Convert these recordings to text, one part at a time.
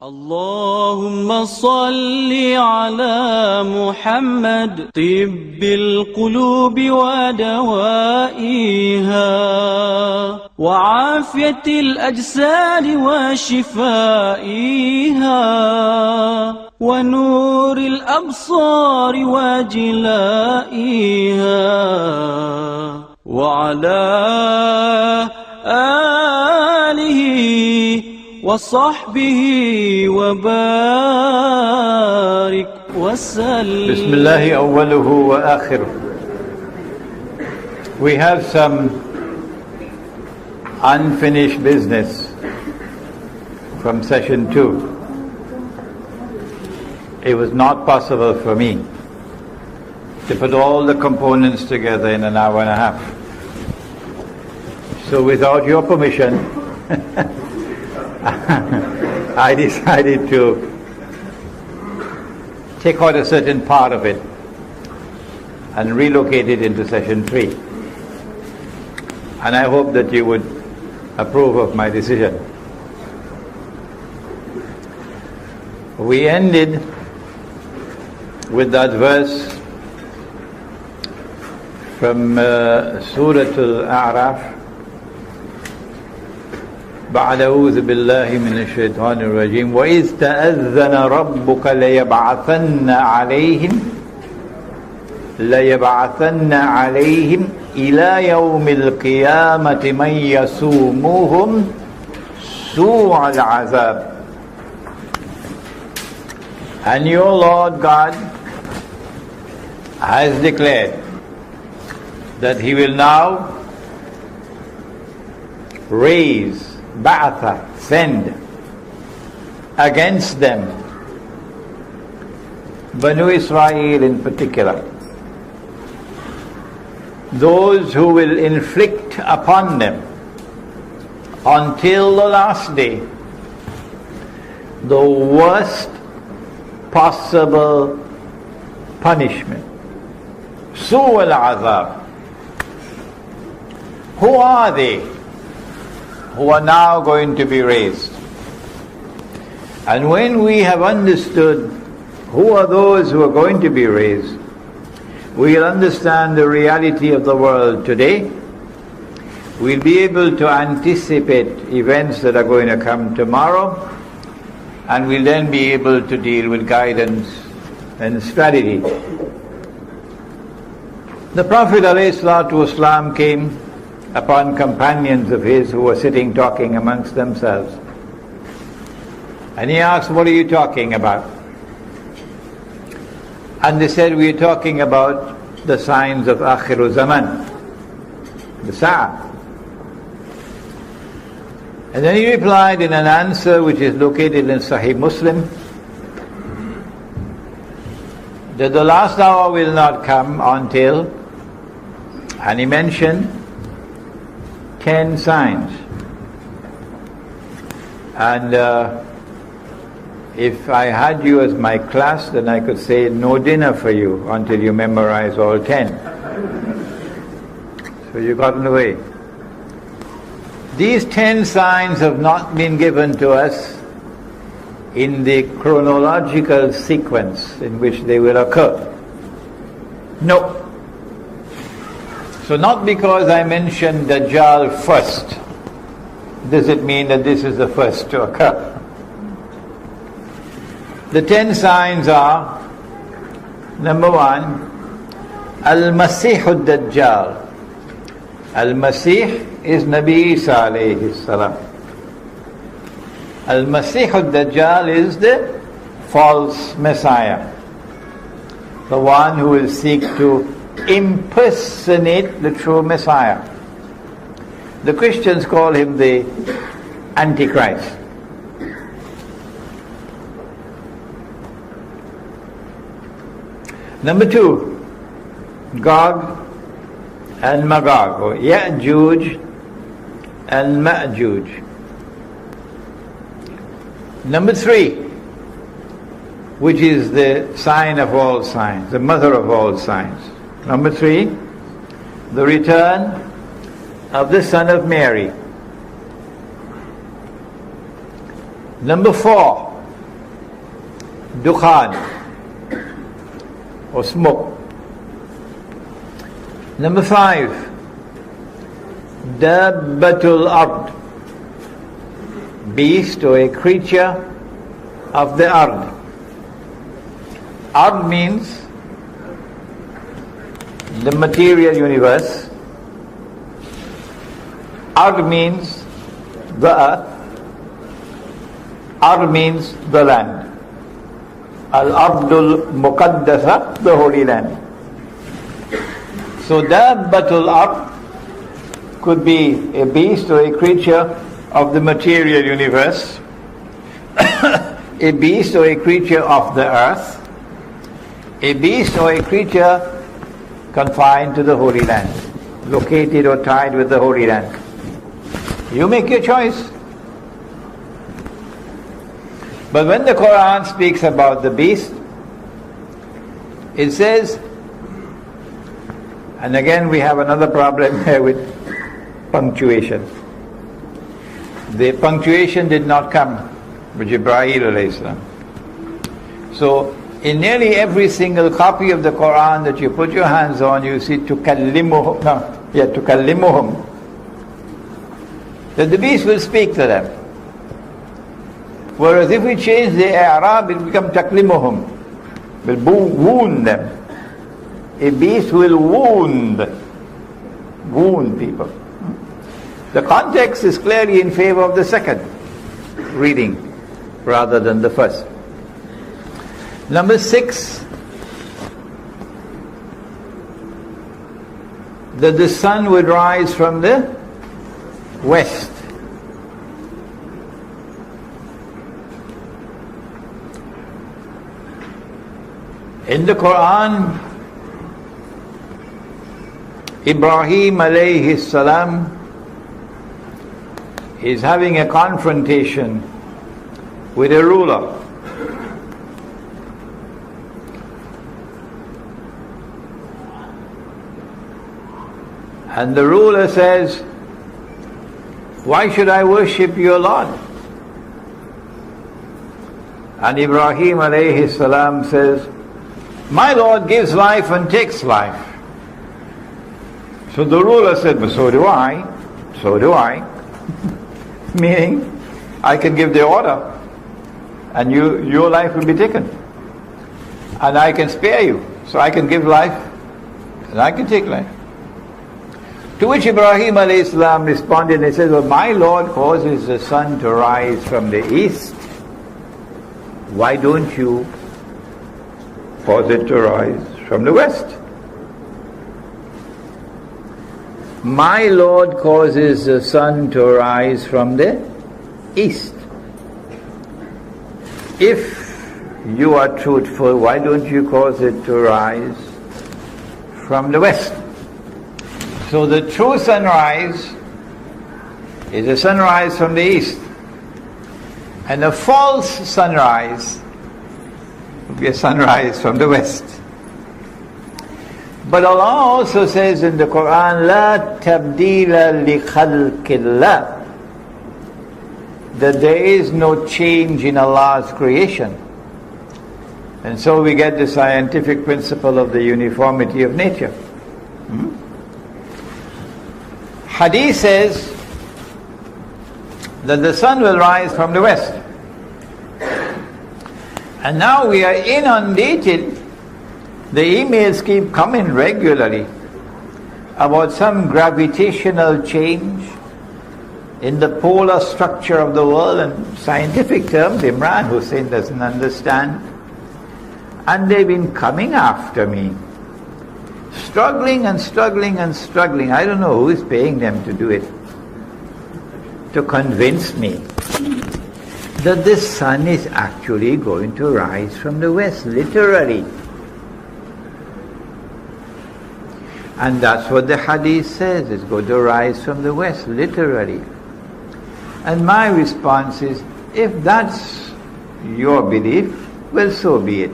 اللهم صل على محمد طب القلوب ودوائها وعافية الأجساد وشفائها ونور الأبصار وجلائها وعلى آله وصحبه وبارك وسلم. بسم الله أوله وآخره. We have some unfinished business from session 2. It was not possible for me to put all the components together in an hour and a half. So without your permission, I decided to take out a certain part of it and relocate it into session 3. And I hope that you would approve of my decision. We ended with that verse from Surah Al-A'raf, بعد أعوذ بالله من الشيطان الرجيم وإذ تأذن ربك ليبعثن عليهم إلى يوم القيامة من يسومهم سوء العذاب. And your Lord God has declared that He will now raise, ba'atha, send against them, Banu Israel in particular, those who will inflict upon them until the last day the worst possible punishment. Su' al-azab. Who are they who are now going to be raised? And when we have understood who are those who are going to be raised, we will understand the reality of the world today. We'll be able to anticipate events that are going to come tomorrow, and we'll then be able to deal with guidance and strategy. The Prophet ﷺ came upon companions of his who were sitting talking amongst themselves. And he asked, what are you talking about? And they said, we are talking about the signs of Akhiru Zaman, the Sa'ah. And then he replied in an answer which is located in Sahih Muslim, that the last hour will not come until, and he mentioned 10 signs. And if I had you as my class, then I could say no dinner for you until you memorize all 10. So you got in the way. These 10 signs have not been given to us in the chronological sequence in which they will occur. No. So not because I mentioned Dajjal first, does it mean that this is the first to occur. The 10 signs are, number 1, Al-Masih al-Dajjal. Al-Masih is Nabi Isa alayhi salam. Al-Masih al-Dajjal is the false Messiah, the one who will seek to impersonate the true Messiah. The Christians call him the Antichrist. Number 2, Gog and Magog, or Yaajuj and Ma'juj. Number 3, which is the sign of all signs, the mother of all signs. Number 3, the return of the son of Mary. Number 4, dukhan, or smoke. Number 5, dabbatul ard, beast or a creature of the ard. Ard means the material universe. Ard means the earth. Ard means the land. Al-Ardul Muqaddasa, the Holy Land. So Dabbatul Ard could be a beast or a creature of the material universe, a beast or a creature of the earth, a beast or a creature confined to the Holy Land, located or tied with the Holy Land. You make your choice. But when the Quran speaks about the beast, it says, and again we have another problem here with punctuation. The punctuation did not come with Jibreel alayhi salam. So in nearly every single copy of the Quran that you put your hands on, you see tukallimuhum, that the beast will speak to them. Whereas if we change the i'rab, it will become taklimuhum, will wound them. A beast will wound people. The context is clearly in favor of the second reading rather than the first. Number 6, that the sun would rise from the west. In the Quran, Ibrahim alayhi salam is having a confrontation with a ruler. And the ruler says, "Why should I worship your Lord?" And Ibrahim alayhi salam says, "My Lord gives life and takes life." So the ruler said, "But so do I. So do I." Meaning, I can give the order and your life will be taken. And I can spare you. So I can give life and I can take life. To which Ibrahim alayhi salam responded and said, "Well, my Lord causes the sun to rise from the east. Why don't you cause it to rise from the west?" My Lord causes the sun to rise from the east. If you are truthful, why don't you cause it to rise from the west? So the true sunrise is a sunrise from the east. And a false sunrise would be a sunrise from the west. But Allah also says in the Quran, "La tabdila li khalqillah," that there is no change in Allah's creation. And so we get the scientific principle of the uniformity of nature. Hadith says that the sun will rise from the west. And now we are inundated. The emails keep coming regularly about some gravitational change in the polar structure of the world, and scientific terms Imran Hussein doesn't understand. And they've been coming after me, struggling and struggling and struggling. I don't know who is paying them to do it, to convince me that the sun is actually going to rise from the west, literally. And that's what the hadith says, it's going to rise from the west, literally. And my response is, if that's your belief, well, so be it.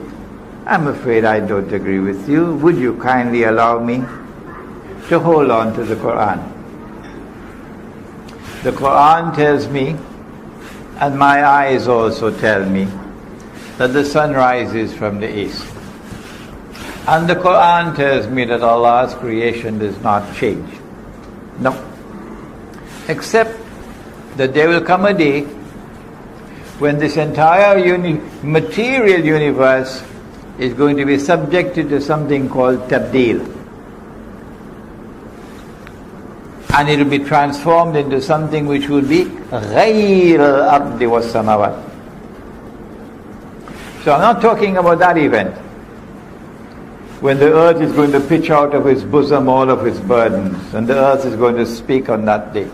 I'm afraid I don't agree with you. Would you kindly allow me to hold on to the Quran? The Quran tells me, and my eyes also tell me, that the sun rises from the east. And the Quran tells me that Allah's creation does not change. No. Except that there will come a day when this entire material universe is going to be subjected to something called tabdeel. And it will be transformed into something which will be غَيْرَ الْأَرْضِ وَالسَّمَوَاتِ. So I'm not talking about that event, when the earth is going to pitch out of its bosom all of its burdens, and the earth is going to speak on that day.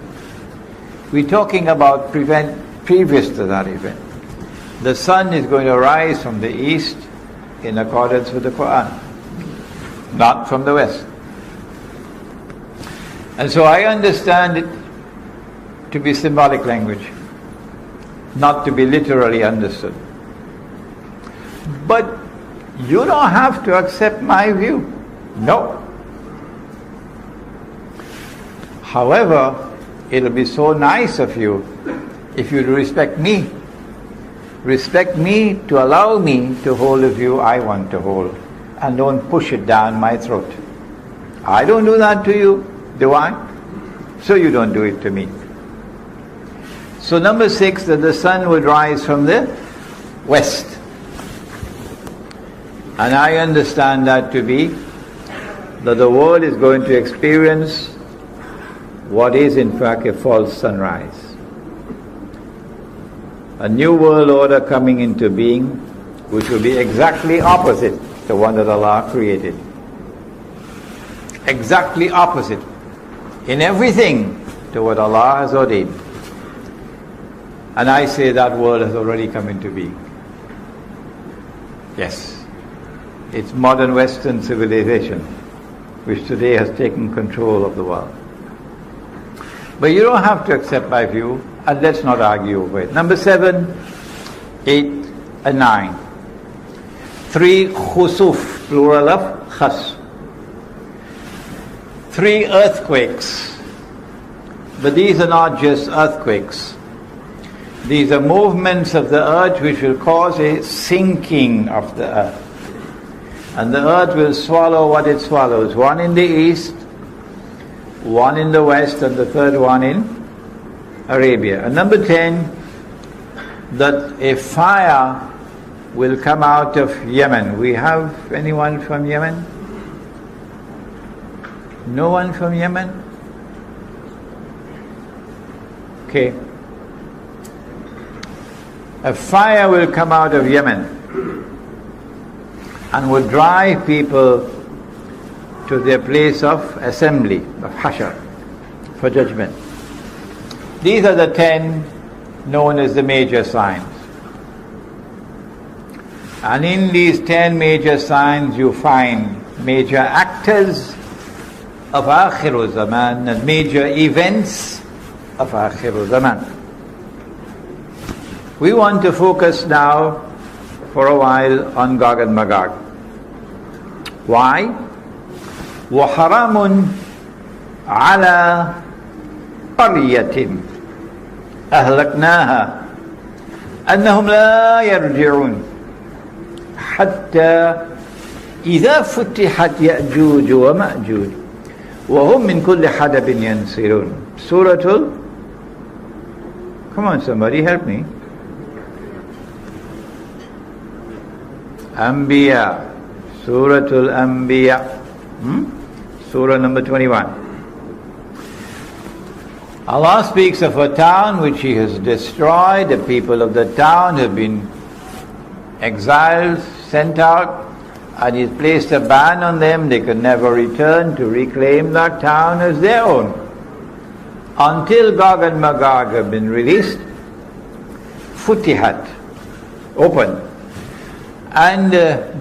We're talking about previous to that event. The sun is going to rise from the east in accordance with the Quran, not from the west. And so I understand it to be symbolic language, not to be literally understood. But you don't have to accept my view. No. However, it'll be so nice of you if you respect me. Respect me to allow me to hold the view I want to hold, and don't push it down my throat. I don't do that to you, do I? So you don't do it to me. So number 6, that the sun would rise from the west. And I understand that to be that the world is going to experience what is in fact a false sunrise. A new world order coming into being, which will be exactly opposite the one that Allah created. Exactly opposite in everything to what Allah has ordained. And I say that world has already come into being. Yes. It's modern Western civilization, which today has taken control of the world. But you don't have to accept my view, and let's not argue over it. Number 7, 8, and 9. 3 khusuf, plural of khas. 3 earthquakes. But these are not just earthquakes. These are movements of the earth which will cause a sinking of the earth. And the earth will swallow what it swallows. One in the east, one in the west, and the third one in Arabia. And number 10, that a fire will come out of Yemen. We have anyone from Yemen? No one from Yemen? Okay. A fire will come out of Yemen and will drive people to their place of assembly, of hashar, for judgment. These are the 10 known as the major signs. And in these 10 major signs you find major actors of Akhiru Zaman and major events of Akhiru Zaman. We want to focus now for a while on Gog and Magog. Why? وَحَرَامٌ عَلَى قَرْيَةٍ أَهْلَكْنَاهَا أَنَّهُمْ لَا يَرْجِعُونَ حَتَّى إِذَا فُتِحَتْ يَأْجُوجُ وَمَأْجُوجُ وَهُمْ مِنْ كُلِّ حَدَبٍ يَنْسِلُونَ Surah Come on somebody, help me. Anbiya, Suratul Anbiya, Surah number 21. Allah speaks of a town which He has destroyed. The people of the town have been exiled, sent out, and He's placed a ban on them. They could never return to reclaim that town as their own. Until Gog and Magog have been released, Futihat, open. And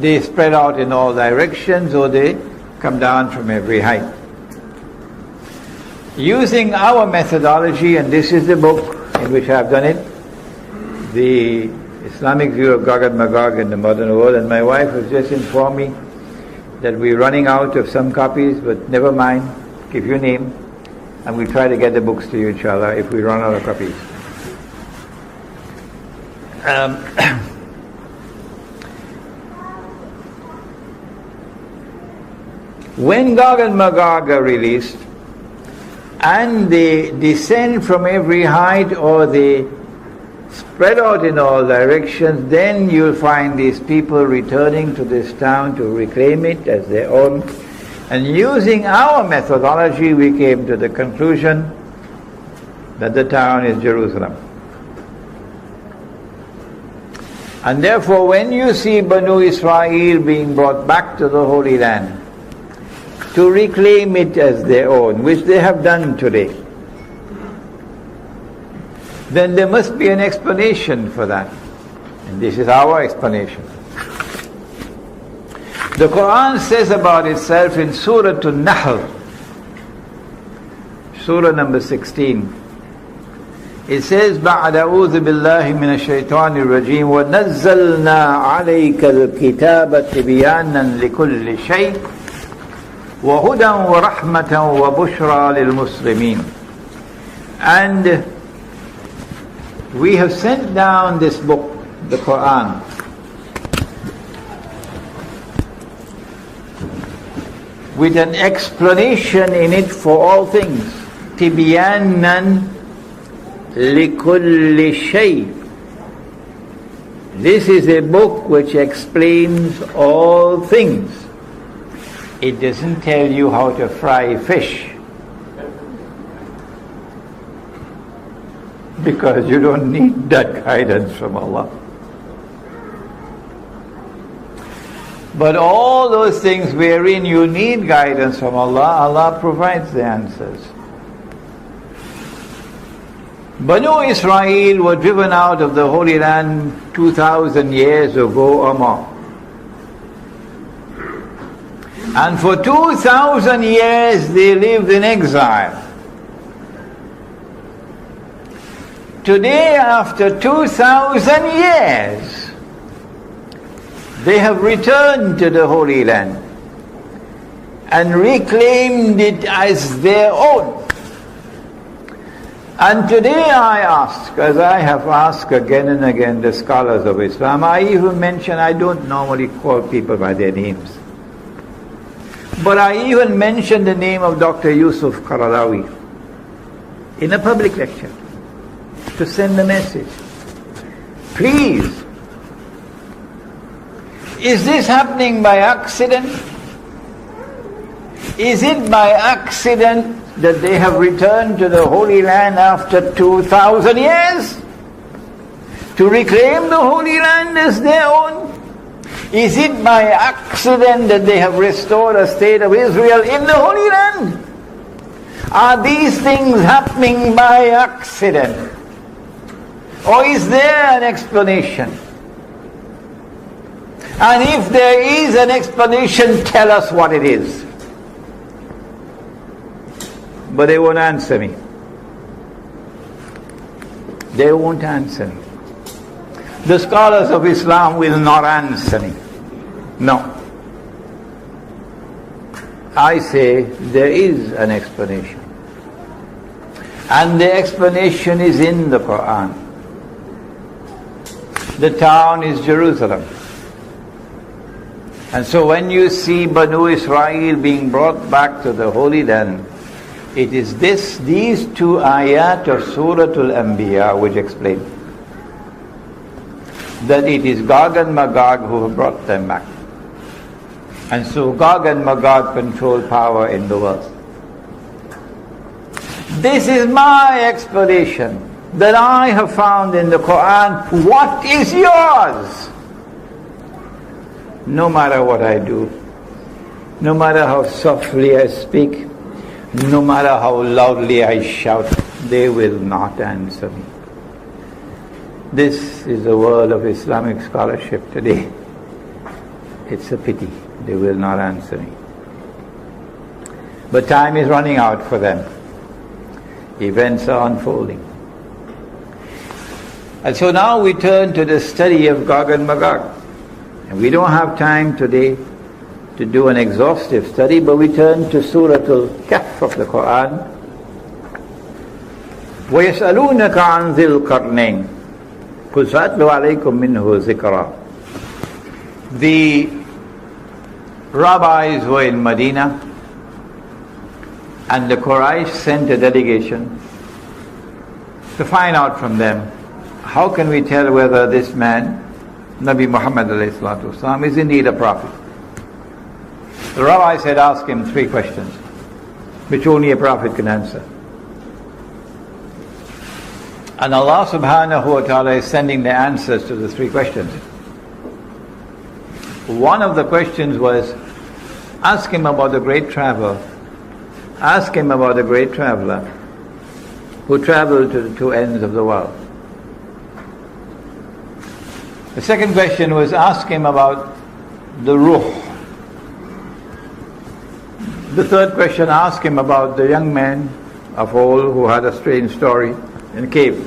they spread out in all directions, or they come down from every height. Using our methodology, and this is the book in which I have done it, the Islamic view of Gog and Magog in the modern world, and my wife has just informed me that we're running out of some copies, but never mind, give your name, and we'll try to get the books to you, inshallah, if we run out of copies. When Gog and Magog are released, and they descend from every height or they spread out in all directions, then you'll find these people returning to this town to reclaim it as their own. And using our methodology, we came to the conclusion that the town is Jerusalem. And therefore, when you see Banu Israel being brought back to the Holy Land to reclaim it as their own, which they have done today, then there must be an explanation for that. And this is our explanation. The Quran says about itself in Surah An-Nahl, Surah number 16, it says, بَعْدَ أَعُوذُ بِاللَّهِ مِنَ الشَّيْطَانِ الرَّجِيمِ وَنَزَّلْنَا عَلَيْكَ الْكِتَابَ تِبْيَانًا لِكُلِّ شَيْءٍ وَهُدًى وَرَحْمَةً وَبُشْرَى لِلْمُسْلِمِينَ. And we have sent down this book, the Quran, with an explanation in it for all things. تِبْيَانًا لِكُلِّ شَيْءٍ. This is a book which explains all things. It doesn't tell you how to fry fish, because you don't need that guidance from Allah. But all those things wherein you need guidance from Allah, Allah provides the answers. Banu Israel were driven out of the Holy Land 2,000 years ago or more. And for 2,000 years they lived in exile. Today, after 2,000 years, they have returned to the Holy Land and reclaimed it as their own. And today I ask, as I have asked again and again the scholars of Islam, I even mention, I don't normally call people by their names, but I even mention the name of Dr. Yusuf Qaradawi in a public lecture to send a message. Please, is this happening by accident? Is it by accident that they have returned to the Holy Land after 2,000 years to reclaim the Holy Land as their own? Is it by accident that they have restored a state of Israel in the Holy Land? Are these things happening by accident? Or is there an explanation? And if there is an explanation, tell us what it is. But they won't answer me. They won't answer me. The scholars of Islam will not answer me. No. I say there is an explanation. And the explanation is in the Quran. The town is Jerusalem. And so when you see Banu Israel being brought back to the Holy Land, it is these two ayat of Surah Al-Anbiya which explain that it is Gog and Magog who have brought them back. And so Gog and Magog control power in the world. This is my explanation that I have found in the Quran. What is yours? No matter what I do, no matter how softly I speak, no matter how loudly I shout, they will not answer me. This is the world of Islamic scholarship today. It's a pity they will not answer me. But time is running out for them. Events are unfolding. And so now we turn to the study of Gog and Magog. And we don't have time today to do an exhaustive study, but we turn to Surah Al-Kahf of the Quran. وَيَسْأَلُونَكَ عَنْ ذِي الْقَرْنَيْنِ قُلْ سَأَتْلُ عَلَيْكُمْ مِنْهُ ذِكْرًا. The rabbis were in Medina, And the Quraysh sent a delegation to find out from them, how can we tell whether this man, Nabi Muhammad ﷺ, is indeed a prophet? The rabbi said, ask him 3 questions, which only a prophet can answer. And Allah subhanahu wa ta'ala is sending the answers to the 3 questions. One of the questions was, ask him about the great traveler. Ask him about the great traveler who traveled to the 2 ends of the world. The second question was, ask him about the ruh. The third question, ask him about the young man of old who had a strange story in a cave.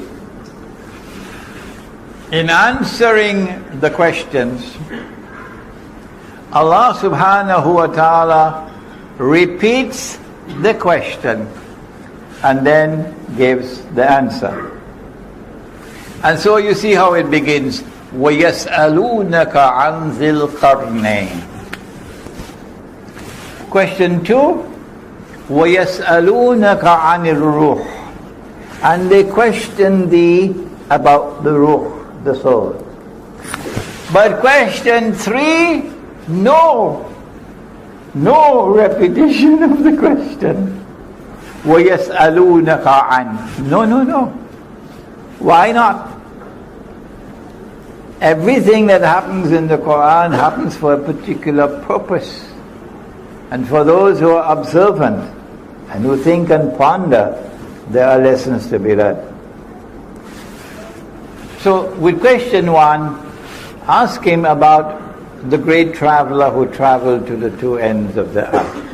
In answering the questions, Allah subhanahu wa ta'ala repeats the question and then gives the answer. And so you see how it begins. وَيَسْأَلُونَكَ عَنْ ذِي الْقَرْنَيْنِ. Question 2, وَيَسْأَلُونَكَ عَنِ الرُّوحِ. And they question thee about the ruh, the soul. But question 3, no repetition of the question. وَيَسْأَلُونَكَ عَنْ. No. Why not? Everything that happens in the Quran happens for a particular purpose. And for those who are observant and who think and ponder, there are lessons to be learned. So with question 1, ask him about the great traveler who traveled to the 2 ends of the earth.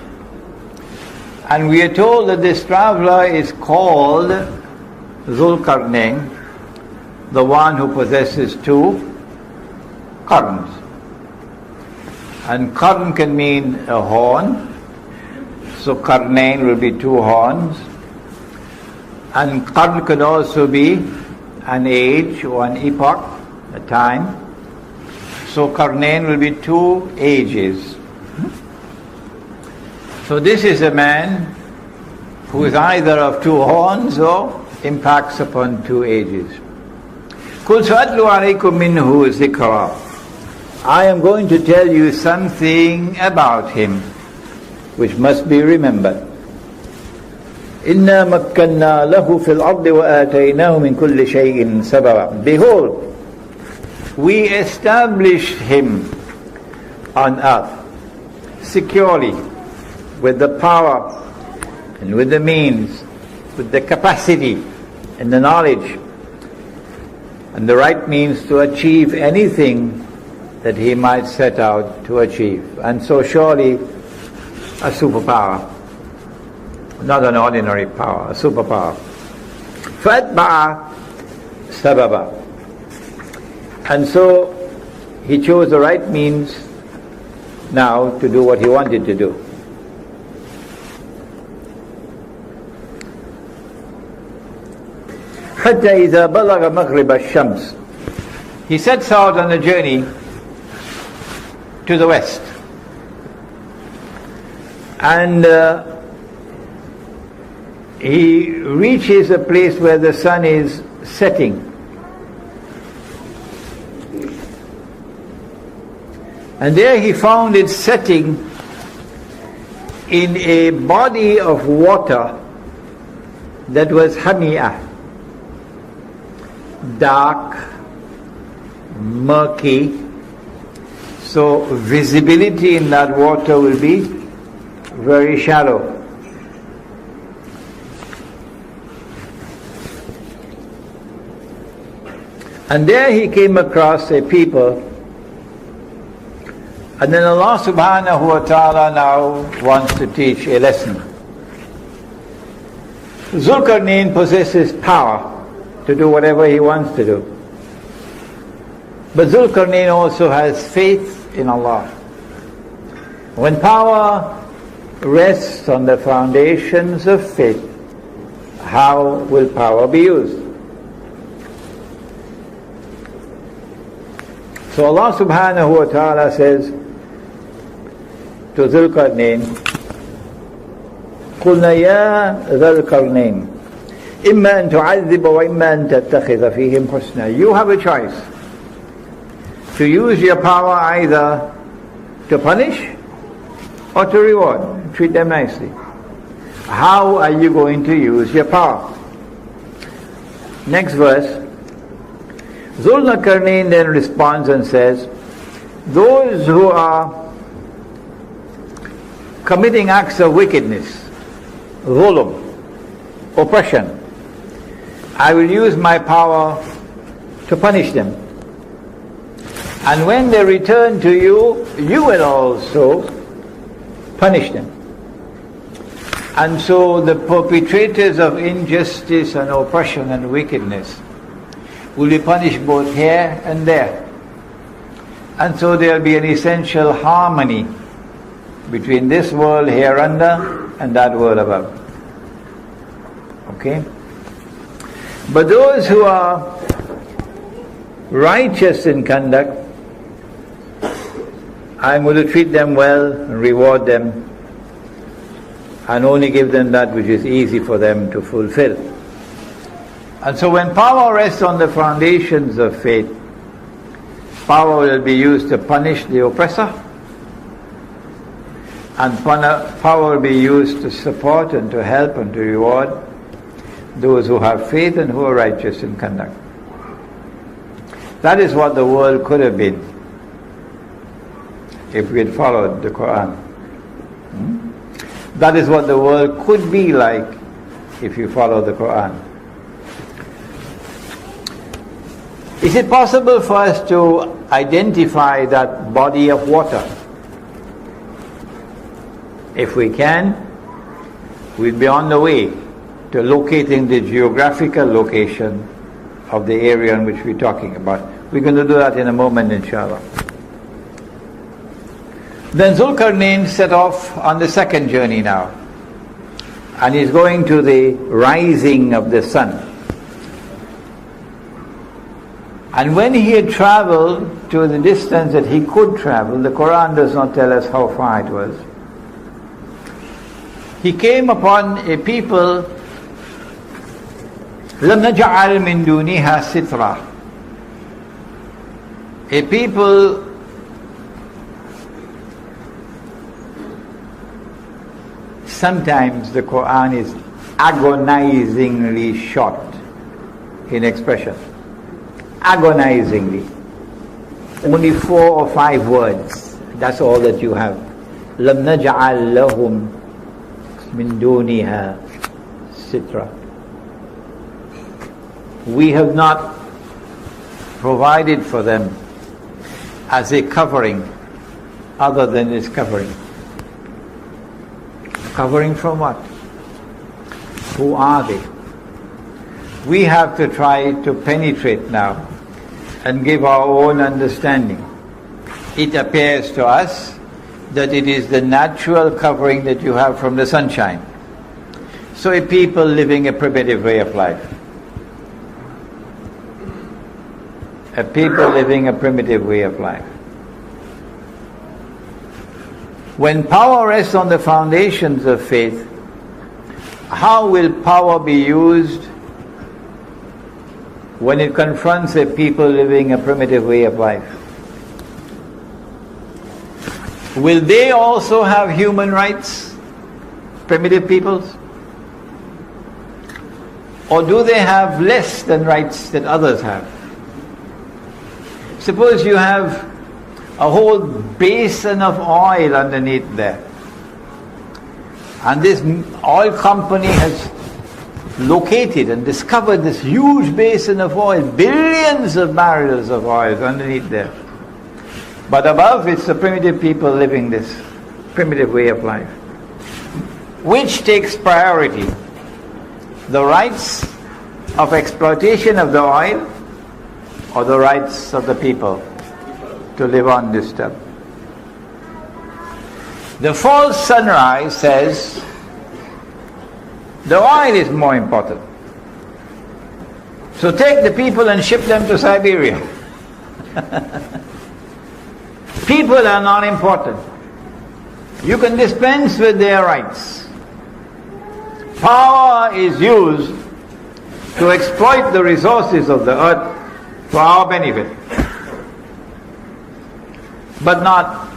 And we are told that this traveler is called Zulqarnain, the one who possesses 2 qarns. And qarn can mean a horn, so qarnain will be 2 horns. And qarn could also be an age or an epoch, a time. So qarnain will be 2 ages. So this is a man who is either of 2 horns or impacts upon 2 ages. قُلْ سَأَتْلُ عَلَيْكُم مِّنْهُ ذِكْرًا. I am going to tell you something about him which must be remembered. إِنَّا مَكَّنَّا لَهُ فِي الْأَرْضِ وَآتَيْنَاهُ مِنْ كُلِّ شَيْءٍ سَبَبًا. Behold, we established him on earth securely, with the power and with the means, with the capacity and the knowledge and the right means to achieve anything that he might set out to achieve. And so surely a superpower, not an ordinary power, a superpower. فَأَتْبَعَ سَبَبًا. And so he chose the right means now to do what he wanted to do. حتى إذا بلغ مغرب الشمس. He sets out on a journey to the west. And he reaches a place where the sun is setting. And there he found it setting in a body of water that was hamiyah, dark, murky, so visibility in that water will be very shallow. And there he came across a people, and then Allah subhanahu wa ta'ala now wants to teach a lesson. Zulqarnain possesses power to do whatever he wants to do. But Zulqarnain also has faith in Allah. When power rests on the foundations of faith, how will power be used? So Allah subhanahu wa ta'ala says to Zulqarnain, قلنا يا ذا القرنين إما أن تعذب وإما أن تتخذ فيهم حسنا. You have a choice to use your power either to punish or to reward. Treat them nicely. How are you going to use your power? Next verse. Zulkarnain then responds and says, those who are committing acts of wickedness, zulm, oppression, I will use my power to punish them. And when they return to you, you will also punish them. And so the perpetrators of injustice and oppression and wickedness will be punished both here and there. And so there will be an essential harmony between this world here under and that world above. Okay? But those who are righteous in conduct, I'm going to treat them well and reward them and only give them that which is easy for them to fulfill. And so when power rests on the foundations of faith, power will be used to punish the oppressor, and power will be used to support and to help and to reward those who have faith and who are righteous in conduct. That is what the world could have been if we had followed the Quran. That is what the world could be like if you follow the Quran. Is it possible for us to identify that body of water? If we can, we'll be on the way to locating the geographical location of the area in which we're talking about. We're going to do that in a moment, inshallah. Then Zulkarnain set off on the second journey now, and he's going to the rising of the sun. And when he had traveled to the distance that he could travel, the Quran does not tell us how far it was, he came upon a people, لَمْ نَجْعَلْ مِن دُونِهَا سِتْرًا, a people sometimes the Quran is agonizingly short in expression. Agonizingly. Only 4 or 5 words. That's all that you have. لَمْ نَجْعَلْ لَهُمْ مِن دُونِهَا سِتْرًا. We have not provided for them as a covering other than this covering. Covering from what? Who are they? We have to try to penetrate now and give our own understanding. It appears to us that it is the natural covering that you have from the sunshine. So a people living a primitive way of life. A people living a primitive way of life. When power rests on the foundations of faith, how will power be used when it confronts a people living a primitive way of life? Will they also have human rights, primitive peoples? Or do they have less than rights that others have? Suppose you have a whole basin of oil underneath there, and this oil company has located and discovered this huge basin of oil, billions of barrels of oil underneath there. But above, it's the primitive people living this primitive way of life. Which takes priority? The rights of exploitation of the oil, or the rights of the people to live on this stuff? The false sunrise says the oil is more important. So take the people and ship them to Siberia. People are not important. You can dispense with their rights. power is used to exploit the resources of the earth for our benefit. But not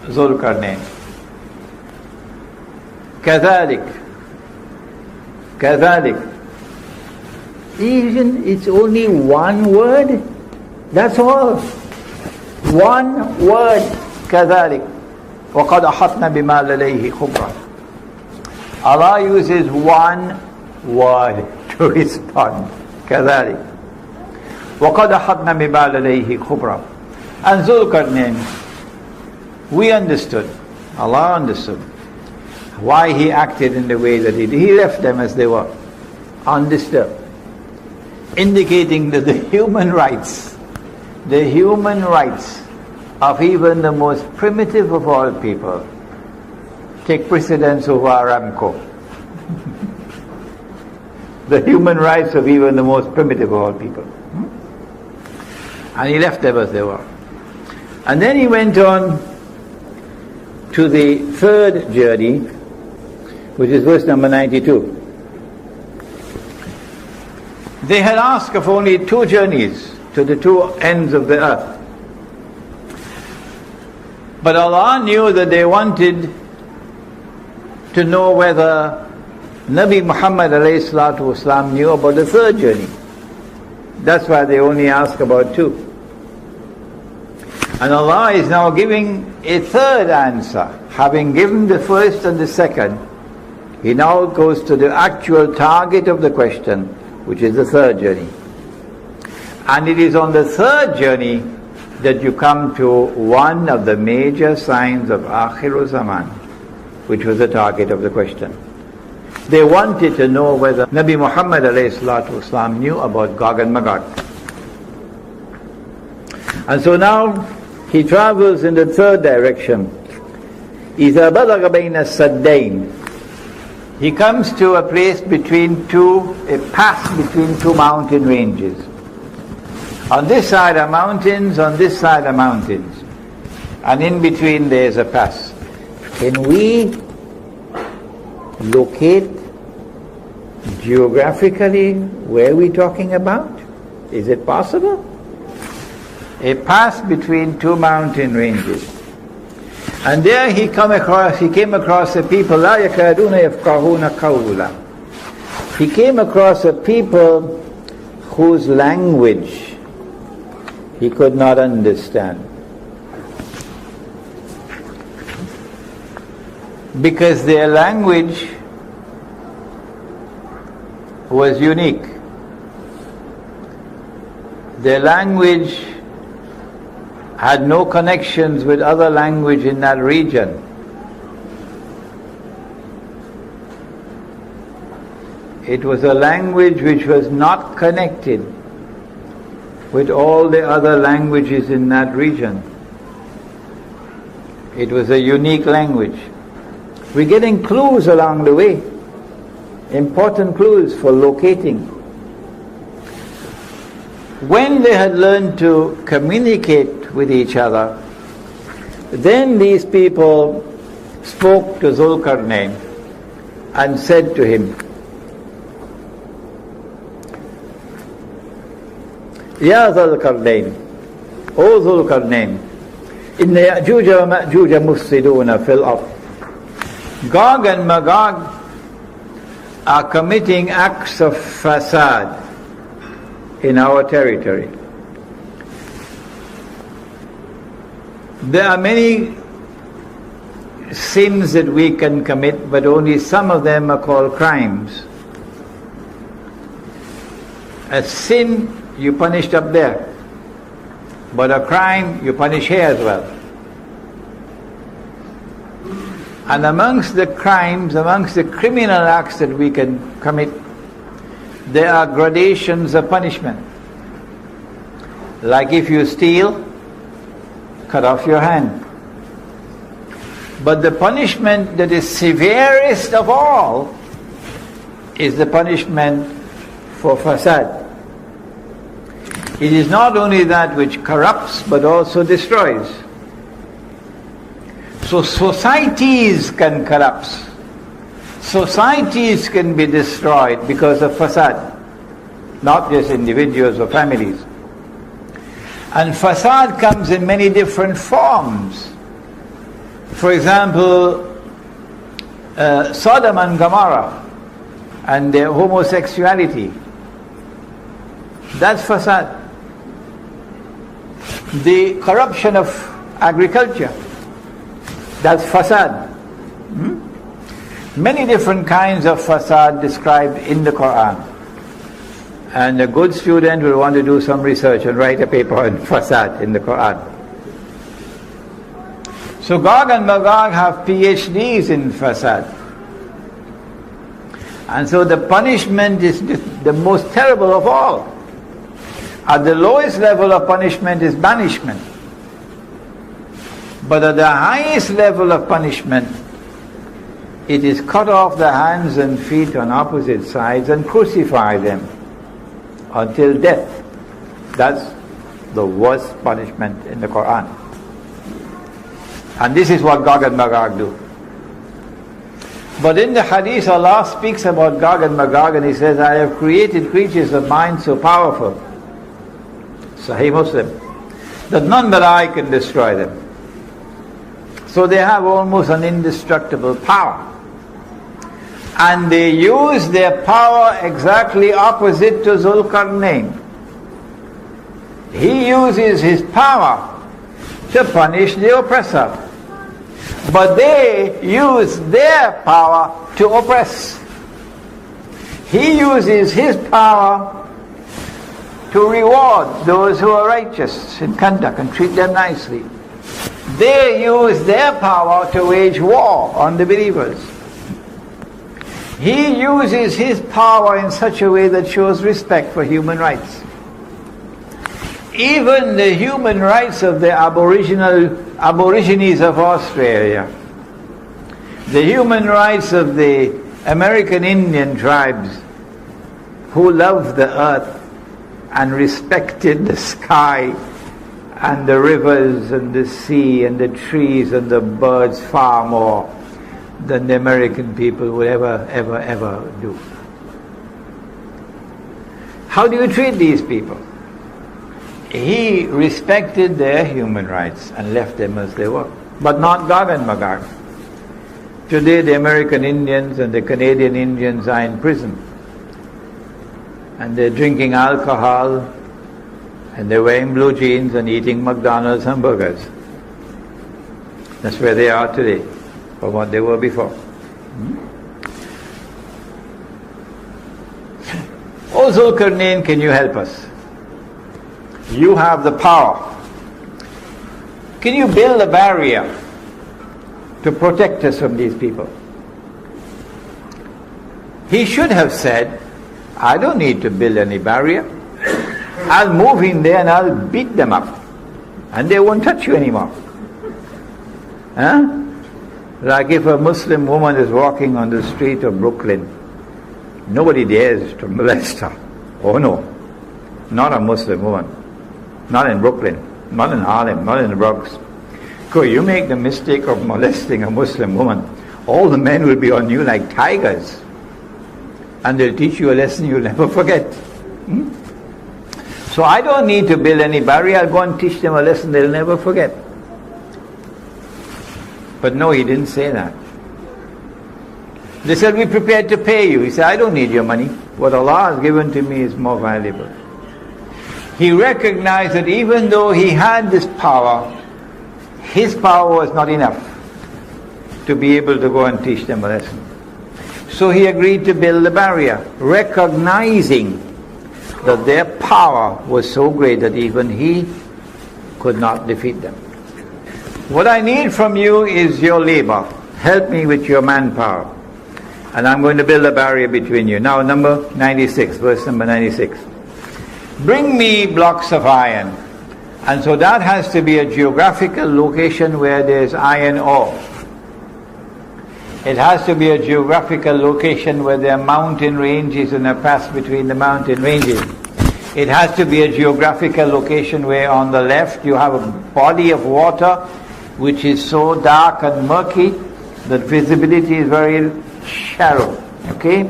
Zulkarnain. كذلك. Even it's only one word. That's all. One word. كذلك. وقد أحطنا بما لديه خبرا. Allah uses one word to respond. كذلك. وقد أحطنا بما لديه خبرا. And Zulkarnain, we understood. Allah understood why he acted in the way that he did. He left them as they were, undisturbed, indicating that the human rights of even the most primitive of all people take precedence over Aramco. The human rights of even the most primitive of all people. And he left them as they were. And then he went on to the third journey, which is verse number 92. They had asked of only 2 journeys to the 2 ends of the earth. But Allah knew that they wanted to know whether Nabi Muhammad ﷺ knew about the third journey. That's why they only asked about 2. And Allah is now giving a third answer. Having given the first and the second, He now goes to the actual target of the question, which is the third journey. And it is on the third journey that you come to one of the major signs of Akhiru Zaman, which was the target of the question. They wanted to know whether Nabi Muhammad ﷺ knew about Gog and Magog. And so now he travels in the third direction. إِذَا بَلَغَ بَيْنَ السَّدَّيْنِ. He comes to a place between a pass between 2 mountain ranges. On this side are mountains, on this side are mountains. And in between there is a pass. Can we locate geographically where we're talking about? Is it possible? A pass between 2 mountain ranges. And there he came across a people, لا يكادون يفقهون قولا. He came across a people whose language he could not understand. Because their language was unique. Their language had no connections with other language in that region. It was a language which was not connected with all the other languages in that region. It was a unique language. We're getting clues along the way, important clues for locating. When they had learned to communicate with each other, then these people spoke to Zulkarnain and said to him, Ya Zulkarnain, O Zulkarnain, Inna Yaajuj wa Majuj mufsiduna fil ard. Gog and Magog are committing acts of fasad in our territory. There are many sins that we can commit, but only some of them are called crimes. A sin you punished up there, but a crime you punish here as well. And amongst the crimes, amongst the criminal acts that we can commit, there are gradations of punishment. Like if you steal, cut off your hand. But the punishment that is severest of all is the punishment for fasad. It is not only that which corrupts but also destroys. So societies can collapse. Societies can be destroyed because of fasad, not just individuals or families. And fasad comes in many different forms. For example, Sodom and Gomorrah and their homosexuality. That's fasad. The corruption of agriculture. That's fasad. Many different kinds of fasad described in the Quran. And a good student will want to do some research and write a paper on fasad in the Quran. So Gog and Magog have PhDs in fasad. And so the punishment is the most terrible of all. At the lowest level of punishment is banishment. But at the highest level of punishment, it is cut off the hands and feet on opposite sides and crucify them until death. That's the worst punishment in the Quran. And this is what Gog and Magog do. But in the hadith, Allah speaks about Gog and Magog and He says, I have created creatures of mine so powerful, Sahih Muslim, that none but I can destroy them. So they have almost an indestructible power. And they use their power exactly opposite to Zulqarnain. He uses his power to punish the oppressor. But they use their power to oppress. He uses his power to reward those who are righteous in conduct and treat them nicely. They use their power to wage war on the believers. He uses his power in such a way that shows respect for human rights. Even the human rights of the Aborigines of Australia, the human rights of the American Indian tribes who loved the earth and respected the sky and the rivers and the sea and the trees and the birds far more than the American people would ever do. How do you treat these people? He respected their human rights and left them as they were, but not Gog and Magog. Today the American Indians and the Canadian Indians are in prison, and they're drinking alcohol, and they're wearing blue jeans and eating McDonald's hamburgers. That's where they are today, from what they were before. O Zulqarnain, can you help us? You have the power. Can you build a barrier to protect us from these people? He should have said, I don't need to build any barrier. I'll move in there and I'll beat them up. And they won't touch you anymore. Huh? Like if a Muslim woman is walking on the street of Brooklyn, nobody dares to molest her. Oh no, not a Muslim woman. Not in Brooklyn, not in Harlem, not in the Bronx. Because you make the mistake of molesting a Muslim woman, all the men will be on you like tigers. And they'll teach you a lesson you'll never forget. So I don't need to build any barrier. I'll go and teach them a lesson they'll never forget. But no, he didn't say that. They said, we're prepared to pay you. He said, I don't need your money. What Allah has given to me is more valuable. He recognized that even though he had this power, his power was not enough to be able to go and teach them a lesson. So he agreed to build a barrier, recognizing that their power was so great that even he could not defeat them. What I need from you is your labor. Help me with your manpower. And I'm going to build a barrier between you. Now number 96, verse number 96. Bring me blocks of iron. And so that has to be a geographical location where there's iron ore. It has to be a geographical location where there are mountain ranges and a pass between the mountain ranges. It has to be a geographical location where on the left you have a body of water which is so dark and murky that visibility is very shallow, okay?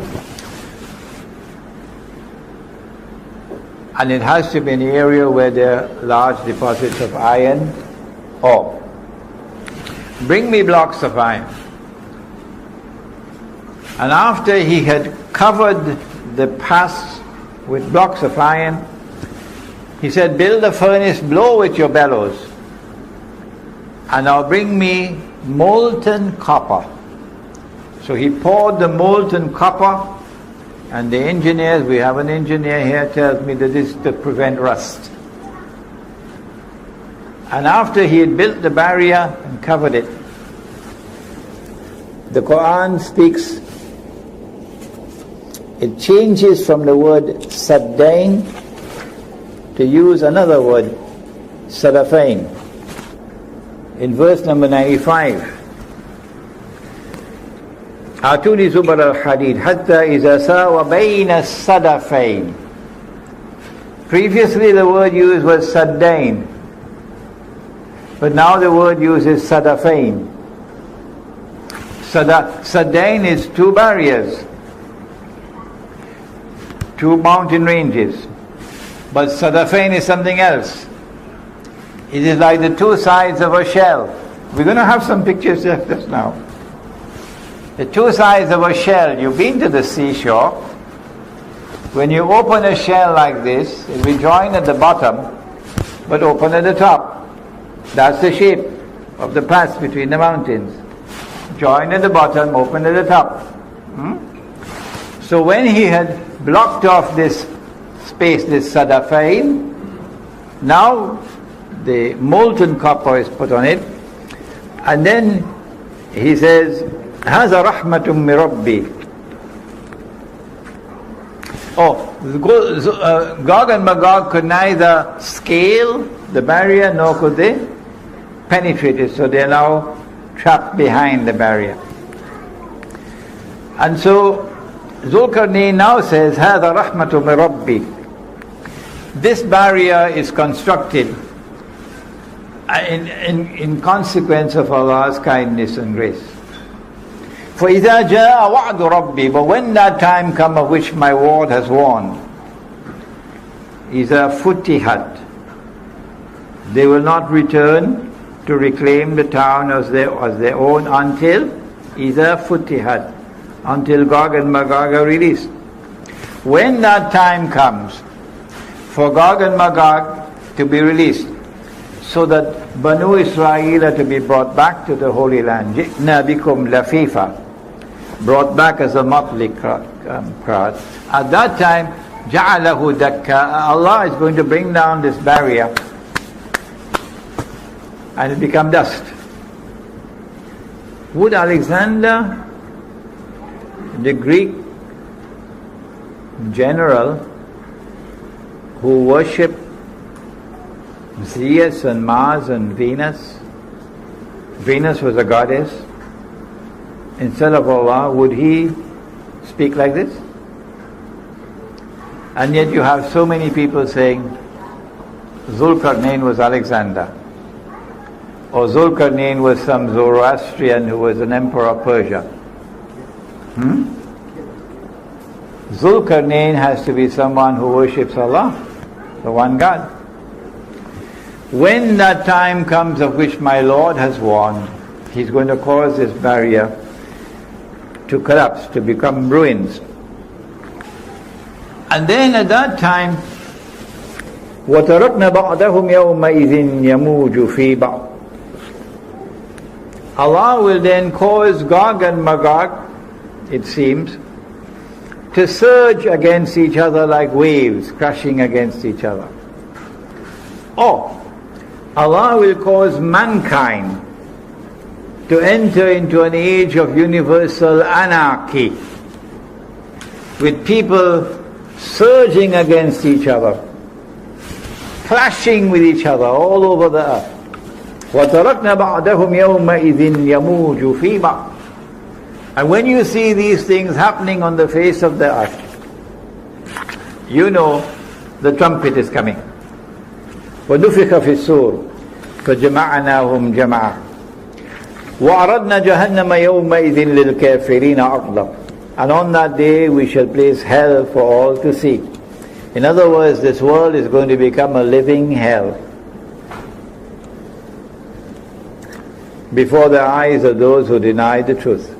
And it has to be an area where there are large deposits of iron ore. Bring me blocks of iron. And after he had covered the pass with blocks of iron, he said, build a furnace, blow with your bellows, and now bring me molten copper. So he poured the molten copper, and the engineers, we have an engineer here, tells me that this is to prevent rust. And after he had built the barrier and covered it, the Quran speaks, it changes from the word saddain to use another word, sadafain, in verse number 95. آتوني زبر الحديد حتى إذا ساوى بين الصدفين. Previously the word used was saddain, but now the word used is sadafain. Saddain is two barriers, two mountain ranges, but sadafain is something else. It is like the two sides of a shell. We're going to have some pictures of this now. The two sides of a shell. You've been to the seashore. When you open a shell like this, it will join at the bottom, but open at the top. That's the shape of the pass between the mountains. Join at the bottom, open at the top. So when he had blocked off this space, this sadafain, now the molten copper is put on it, and then he says, هذا رحمة من ربي. Gog and Magog could neither scale the barrier nor could they penetrate it, so they are now trapped behind the barrier. And so Zulkarnain now says, هذا رحمة من ربي. This barrier is constructed in consequence of Allah's kindness and grace. فَإِذَا جَاءَ وَعْدُ رَبِّي. But when that time comes of which my Lord has warned, إِذَا فُتِحَتْ, they will not return to reclaim the town as their own until إِذَا فُتِحَتْ, until Gog and Magog are released. When that time comes for Gog and Magog to be released, so that Banu Israel are to be brought back to the Holy Land, جِئْنَا بِكُمْ لَفِيفًا, brought back as a motley crowd. At that time, جَعَلَهُ دَكَّا, Allah is going to bring down this barrier and it become dust. Would Alexander, the Greek general who worshipped Zeus and Mars and Venus was a goddess, instead of Allah, would he speak like this? And yet you have so many people saying Zulkarnain was Alexander, or Zulkarnain was some Zoroastrian who was an emperor of Persia. Zulkarnain has to be someone who worships Allah, the one God. When that time comes of which my Lord has warned, He's going to cause this barrier to collapse, to become ruins. And then at that time, وَتَرَكْنَا بَعْدَهُمْ يَوْمَئِذٍ يَمُوجُ فِي بَعْضٍ. Allah will then cause Gog and Magog, it seems, to surge against each other like waves crashing against each other. Or Allah will cause mankind to enter into an age of universal anarchy, with people surging against each other, clashing with each other all over the earth. وَتَرَكْنَا بَعْدَهُمْ يَوْمَئِذٍ يَمُوجُ فِي بَعْضٍ. And when you see these things happening on the face of the earth, you know the trumpet is coming. وَنُفِخَ فِي الصُّورِ فَجَمَعْنَاهُمْ جَمْعًا. وَعَرَضْنَا جَهَنَّمَ يَوْمَئِذٍ لِلْكَافِرِينَ عَرْضًا. And on that day we shall place hell for all to see. In other words, this world is going to become a living hell before the eyes of those who deny the truth.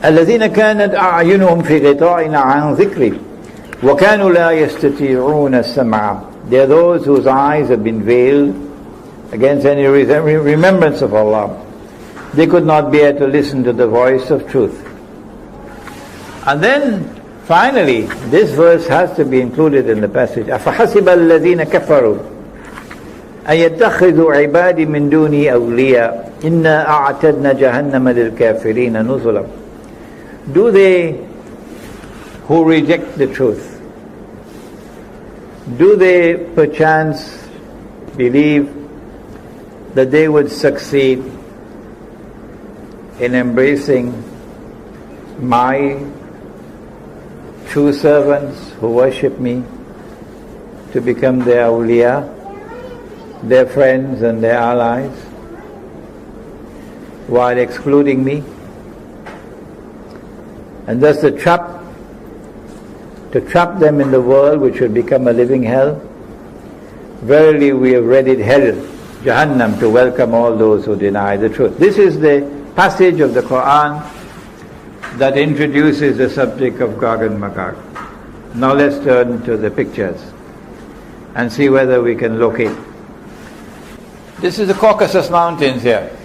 الذين كانت أعينهم في غطاء عن ذكري وكانوا لا يستطيعون السمع. They are those whose eyes have been veiled against any remembrance of Allah. They could not bear to listen to the voice of truth. And then finally this verse has to be included in the passage. أفحسب الذين كفروا أن يتخذوا عبادي من دوني أولياء إنا أعتدنا جهنم للكافرين نزلا. Do they who reject the truth, do they perchance believe that they would succeed in embracing my true servants who worship me to become their awliya, their friends and their allies, while excluding me? And thus to trap them in the world which will become a living hell. Verily we have readied hell, Jahannam, to welcome all those who deny the truth. This is the passage of the Quran that introduces the subject of Gog and Magog. Now let's turn to the pictures and see whether we can locate. This is the Caucasus Mountains here,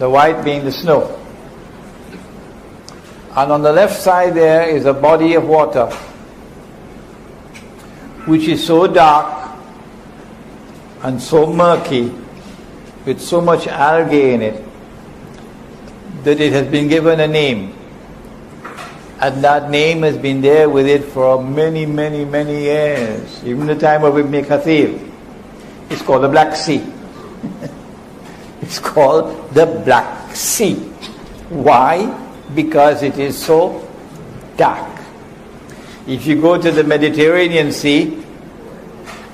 the white being the snow. And on the left side there is a body of water which is so dark and so murky with so much algae in it that it has been given a name. And that name has been there with it for many, many, many years. Even the time of Ibn Kathir. It's called the Black Sea. It's called the Black Sea. Why? Because it is so dark. If you go to the Mediterranean Sea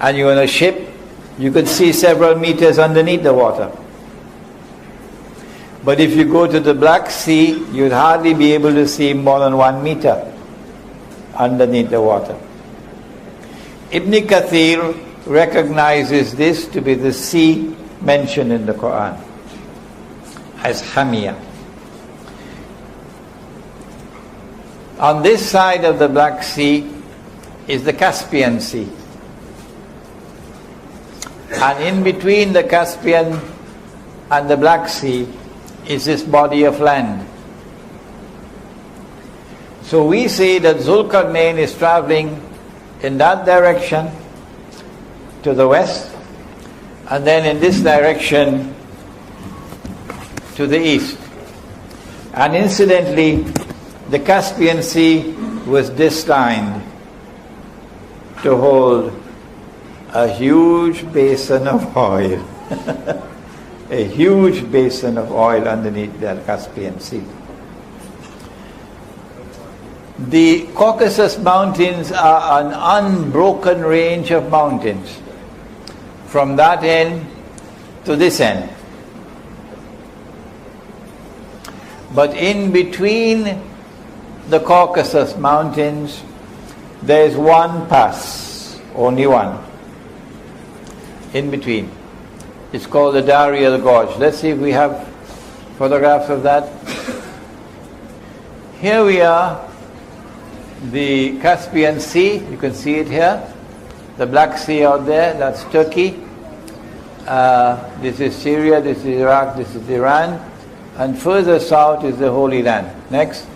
and you're on a ship, you could see several meters underneath the water. But if you go to the Black Sea, you'd hardly be able to see more than 1 meter underneath the water. Ibn Kathir recognizes this to be the sea mentioned in the Quran as Hamiyah. On this side of the Black Sea is the Caspian Sea. And in between the Caspian and the Black Sea is this body of land. So we say that Zulkarnain is traveling in that direction to the west, and then in this direction to the east. And incidentally, the Caspian Sea was destined to hold a huge basin of oil. A huge basin of oil underneath the Caspian Sea. The Caucasus Mountains are an unbroken range of mountains from that end to this end. But in between the Caucasus Mountains, there is one pass, only one, in between. It's called the Darya Gorge. Let's see if we have photographs of that. Here we are, the Caspian Sea, you can see it here. The Black Sea out there, that's Turkey. This is Syria, this is Iraq, this is Iran. And further south is the Holy Land. Next.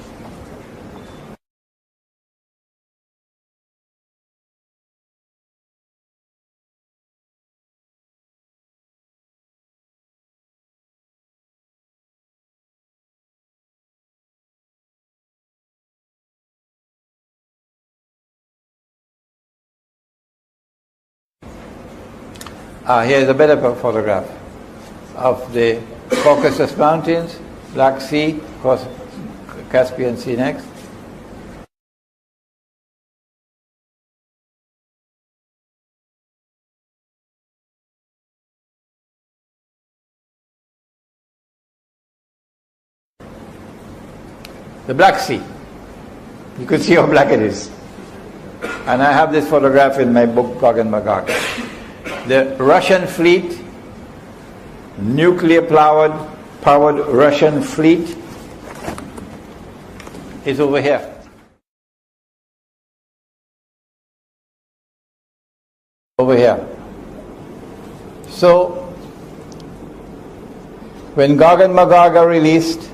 Here's a better photograph of the Caucasus Mountains, Black Sea, Caspian Sea next. the Black Sea. You can see how black it is. And I have this photograph in my book, Gog and Magog. The Russian fleet, nuclear-powered Russian fleet, is over here. Over here. So, when Gog and Magog are released,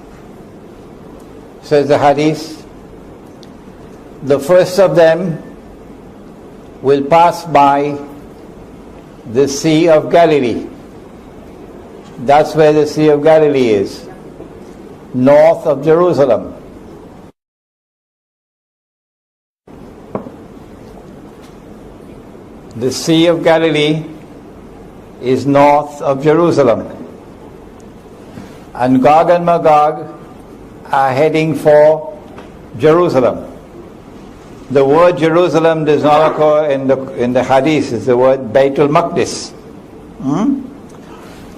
says the Hadith, the first of them will pass by the Sea of Galilee. That's where the Sea of Galilee is, north of Jerusalem. The Sea of Galilee is north of Jerusalem. And Gog and Magog are heading for Jerusalem. The word Jerusalem does not occur in the Hadith. It's the word Baitul Maqdis.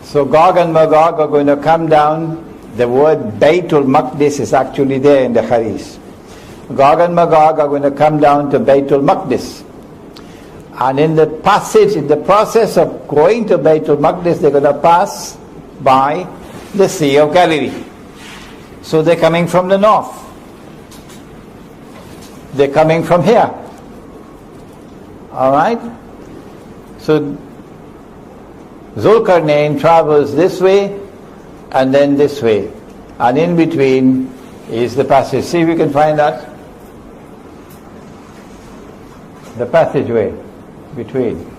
So Gog and Magog are going to come down. The word Baitul Maqdis is actually there in the Hadith. Gog and Magog are going to come down to Baitul Maqdis. And in the process of going to Baitul Maqdis, they're going to pass by the Sea of Galilee. So they're coming from the north. They're coming from here. Alright? So Zulkarnain travels this way and then this way. And in between is the passage. See if you can find that. The passageway between.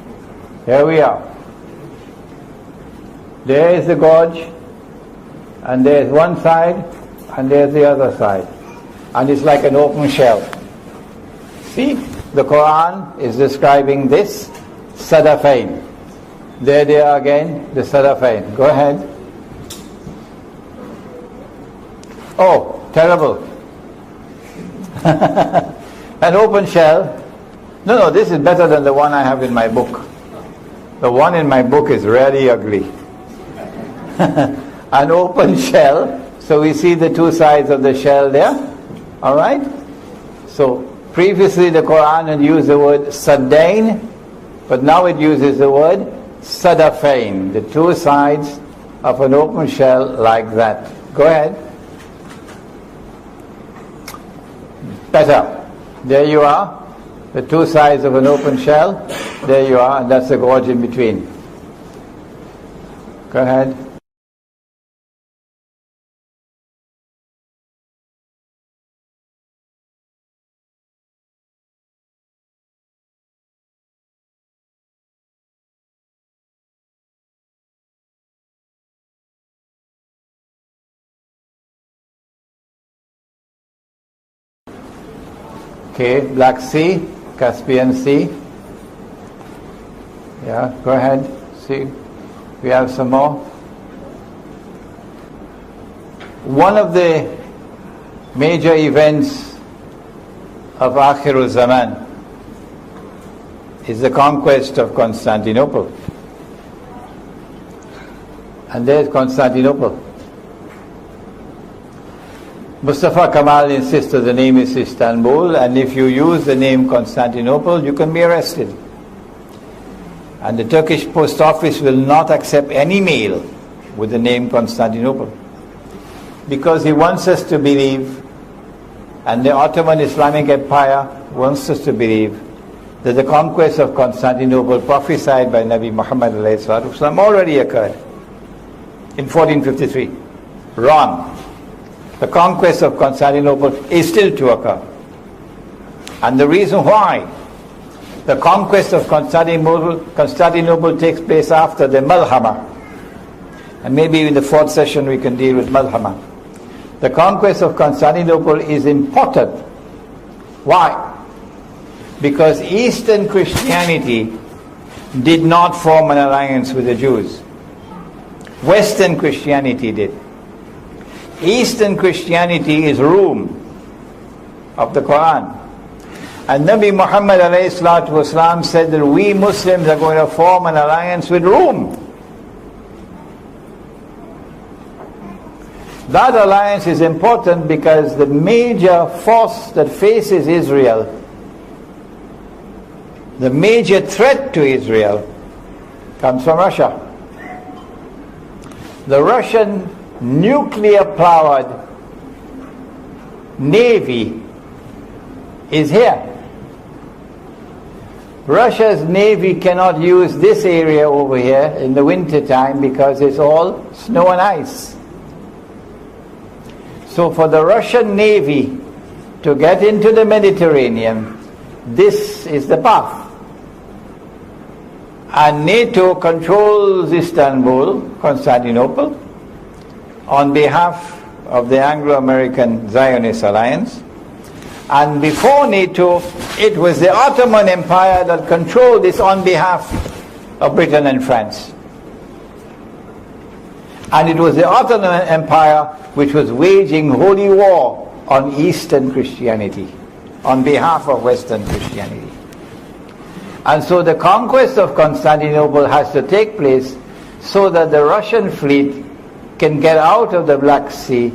Here we are. There is the gorge, and there's one side, and there's the other side. And it's like an open shell. See, the Quran is describing this Sadafain. There they are again, the Sadafain. Go ahead. Oh, terrible. An open shell. No, this is better than the one I have in my book. The one in my book is really ugly. An open shell. So we see the two sides of the shell there. Alright? So previously the Quran had used the word Sadain, but now it uses the word Sadafain. The two sides of an open shell like that. Go ahead. Better. There you are. The two sides of an open shell. There you are, and that's the gorge in between. Go ahead. Okay, Black Sea, Caspian Sea. Yeah, go ahead. See, we have some more. One of the major events of Akhirul Zaman is the conquest of Constantinople. And there's Constantinople. Mustafa Kamal insists that the name is Istanbul, and if you use the name Constantinople, you can be arrested. And the Turkish post office will not accept any mail with the name Constantinople, because he wants us to believe, and the Ottoman Islamic Empire wants us to believe, that the conquest of Constantinople prophesied by Nabi Muhammad already occurred in 1453. Wrong. The conquest of Constantinople is still to occur. And the reason why the conquest of Constantinople takes place after the Malhama, and maybe in the fourth session we can deal with Malhama. The conquest of Constantinople is important. Why? Because Eastern Christianity did not form an alliance with the Jews. Western Christianity did. Eastern Christianity is Rome of the Quran. And Nabi Muhammad ﷺ said that we Muslims are going to form an alliance with Rome. That alliance is important because the major force that faces Israel, the major threat to Israel, comes from Russia. The Russian nuclear-powered navy is here. Russia's navy cannot use this area over here in the winter time because it's all snow and ice. So for the Russian navy to get into the Mediterranean, this is the path. And NATO controls Istanbul, Constantinople, on behalf of the Anglo-American Zionist Alliance. And before NATO, it was the Ottoman Empire that controlled this on behalf of Britain and France. And it was the Ottoman Empire which was waging holy war on Eastern Christianity, on behalf of Western Christianity. And so the conquest of Constantinople has to take place so that the Russian fleet can get out of the Black Sea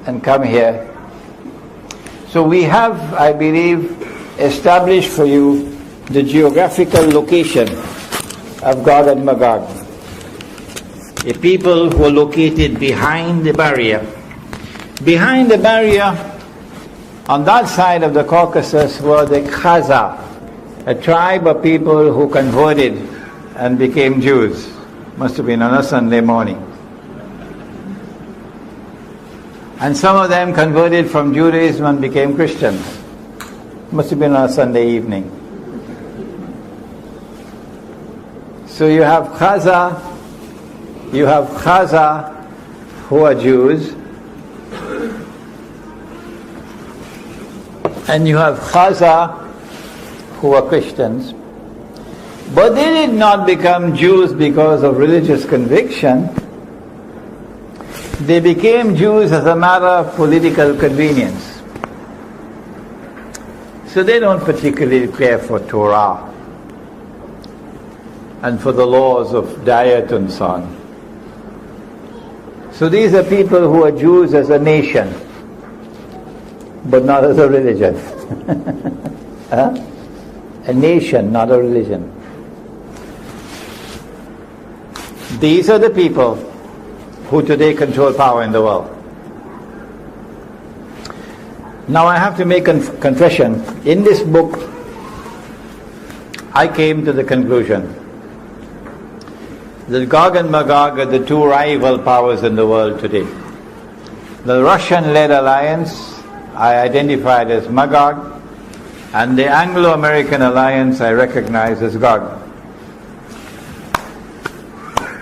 and come here. So we have, I believe, established for you the geographical location of Gog and Magog. A people who are located behind the barrier. Behind the barrier, on that side of the Caucasus, were the Khazar, a tribe of people who converted and became Jews. Must have been on a Sunday morning. And some of them converted from Judaism and became Christians. Must have been on a Sunday evening. So you have Khazar who are Jews, and you have Khazar who are Christians. But they did not become Jews because of religious conviction. They became Jews as a matter of political convenience. So they don't particularly care for Torah and for the laws of diet and so on. So these are people who are Jews as a nation, but not as a religion. Huh? A nation, not a religion. These are the people who today control power in the world. Now I have to make a confession. In this book, I came to the conclusion that Gog and Magog are the two rival powers in the world today. The Russian-led alliance I identified as Magog, and the Anglo-American alliance I recognize as Gog.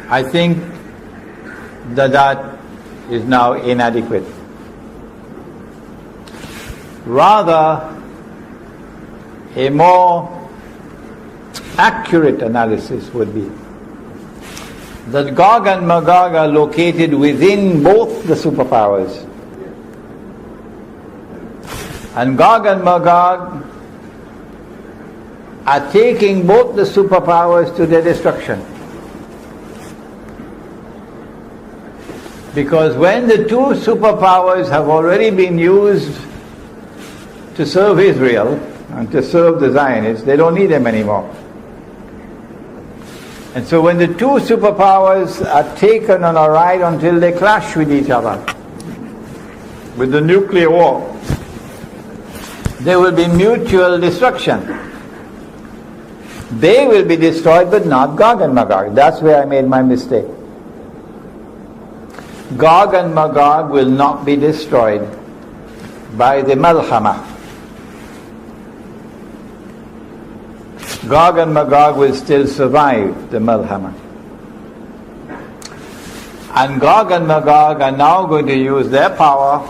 I think that is now inadequate. Rather, a more accurate analysis would be that Gog and Magog are located within both the superpowers. And Gog and Magog are taking both the superpowers to their destruction. Because when the two superpowers have already been used to serve Israel and to serve the Zionists, they don't need them anymore. And so when the two superpowers are taken on a ride until they clash with each other, with the nuclear war, there will be mutual destruction. They will be destroyed, but not Gog and Magog. That's where I made my mistake. Gog and Magog will not be destroyed by the Malhama. Gog and Magog will still survive the Malhama. And Gog and Magog are now going to use their power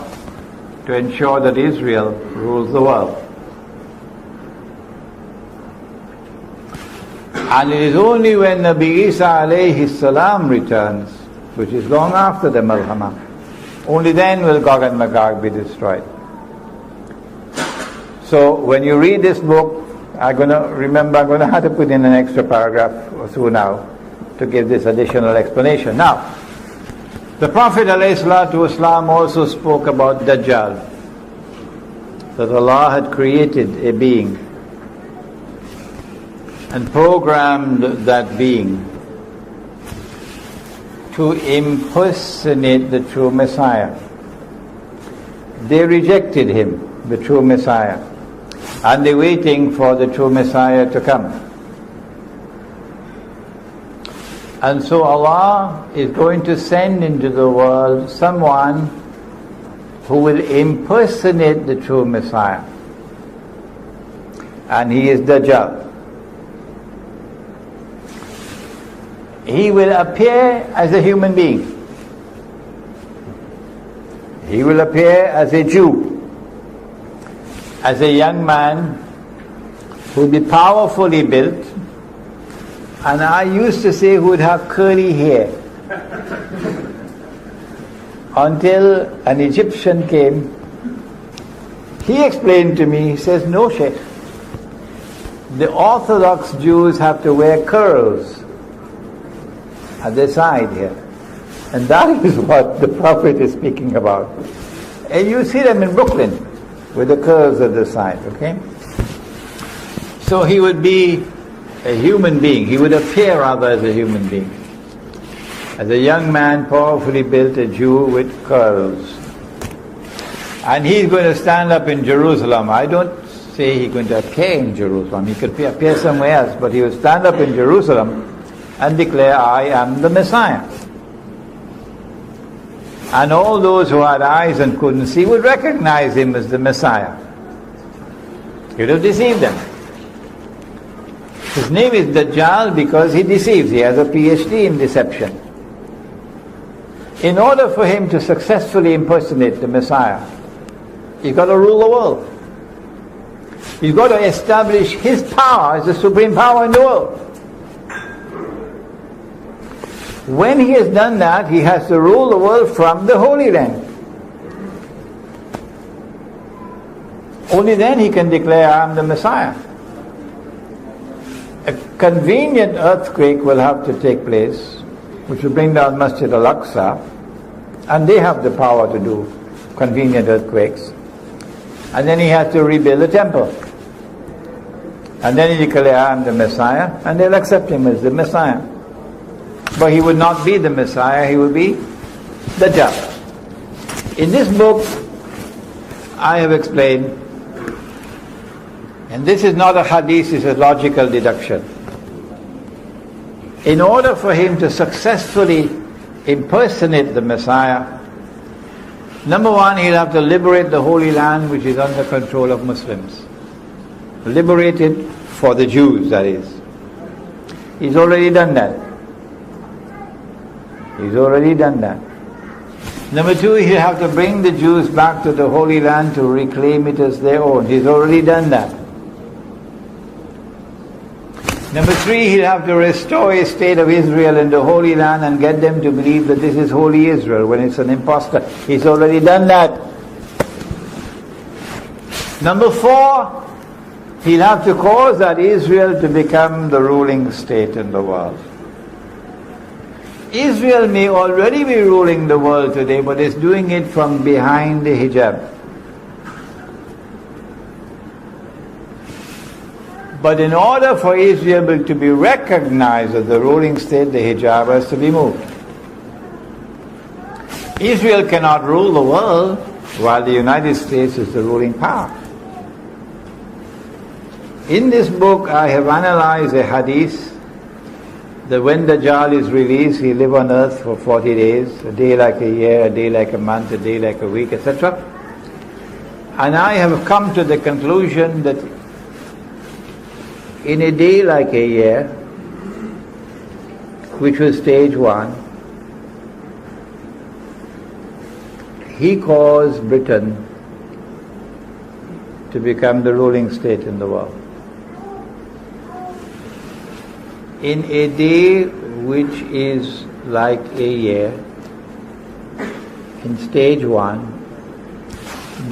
to ensure that Israel rules the world. And it is only when Nabi Isa alayhi salam returns, which is long after the Malhama, only then will Gog and Magog be destroyed. So when you read this book, I'm going to have to put in an extra paragraph or so now to give this additional explanation. Now, The Prophet ﷺ also spoke about Dajjal, that Allah had created a being and programmed that being to impersonate the true Messiah. They rejected him, the true Messiah, and they're waiting for the true Messiah to come. And so Allah is going to send into the world someone who will impersonate the true Messiah. And he is Dajjal. He will appear as a human being. He will appear as a Jew, as a young man who will be powerfully built, and I used to say who would have curly hair. Until an Egyptian came, he explained to me, he says, no, Sheikh, the Orthodox Jews have to wear curls at the side here. And that is what the Prophet is speaking about. And you see them in Brooklyn with the curls at the side, okay? So he would be a human being. He would appear rather as a human being. As a young man, powerfully built, a Jew with curls. And he's going to stand up in Jerusalem. I don't say he's going to appear in Jerusalem. He could appear somewhere else, but he will stand up in Jerusalem and declare, I am the Messiah. And all those who had eyes and couldn't see would recognize him as the Messiah. He would have deceived them. His name is Dajjal because he deceives. He has a PhD in deception. In order for him to successfully impersonate the Messiah, he's got to rule the world. He's got to establish his power as the supreme power in the world. When he has done that, he has to rule the world from the Holy Land. Only then he can declare, I am the Messiah. A convenient earthquake will have to take place, which will bring down Masjid al-Aqsa, and they have the power to do convenient earthquakes. And then he has to rebuild the temple. And then he declares, I am the Messiah, and they'll accept him as the Messiah. But he would not be the Messiah, he would be Dajjal. In this book, I have explained, and this is not a hadith, it's a logical deduction. In order for him to successfully impersonate the Messiah, number one, he'll have to liberate the Holy Land, which is under control of Muslims. Liberate it for the Jews, that is. He's already done that. He's already done that. Number two, he'll have to bring the Jews back to the Holy Land to reclaim it as their own. He's already done that. Number three, he'll have to restore a state of Israel in the Holy Land and get them to believe that this is Holy Israel when it's an impostor. He's already done that. Number four, he'll have to cause that Israel to become the ruling state in the world. Israel may already be ruling the world today, but it's doing it from behind the hijab. But in order for Israel to be recognized as the ruling state, the hijab has to be moved. Israel cannot rule the world while the United States is the ruling power. In this book, I have analyzed a hadith that when Dajjal is released, he live on earth for 40 days, a day like a year, a day like a month, a day like a week, etc. And I have come to the conclusion that in a day like a year, which was stage one, he caused Britain to become the ruling state in the world. In a day which is like a year, in stage one,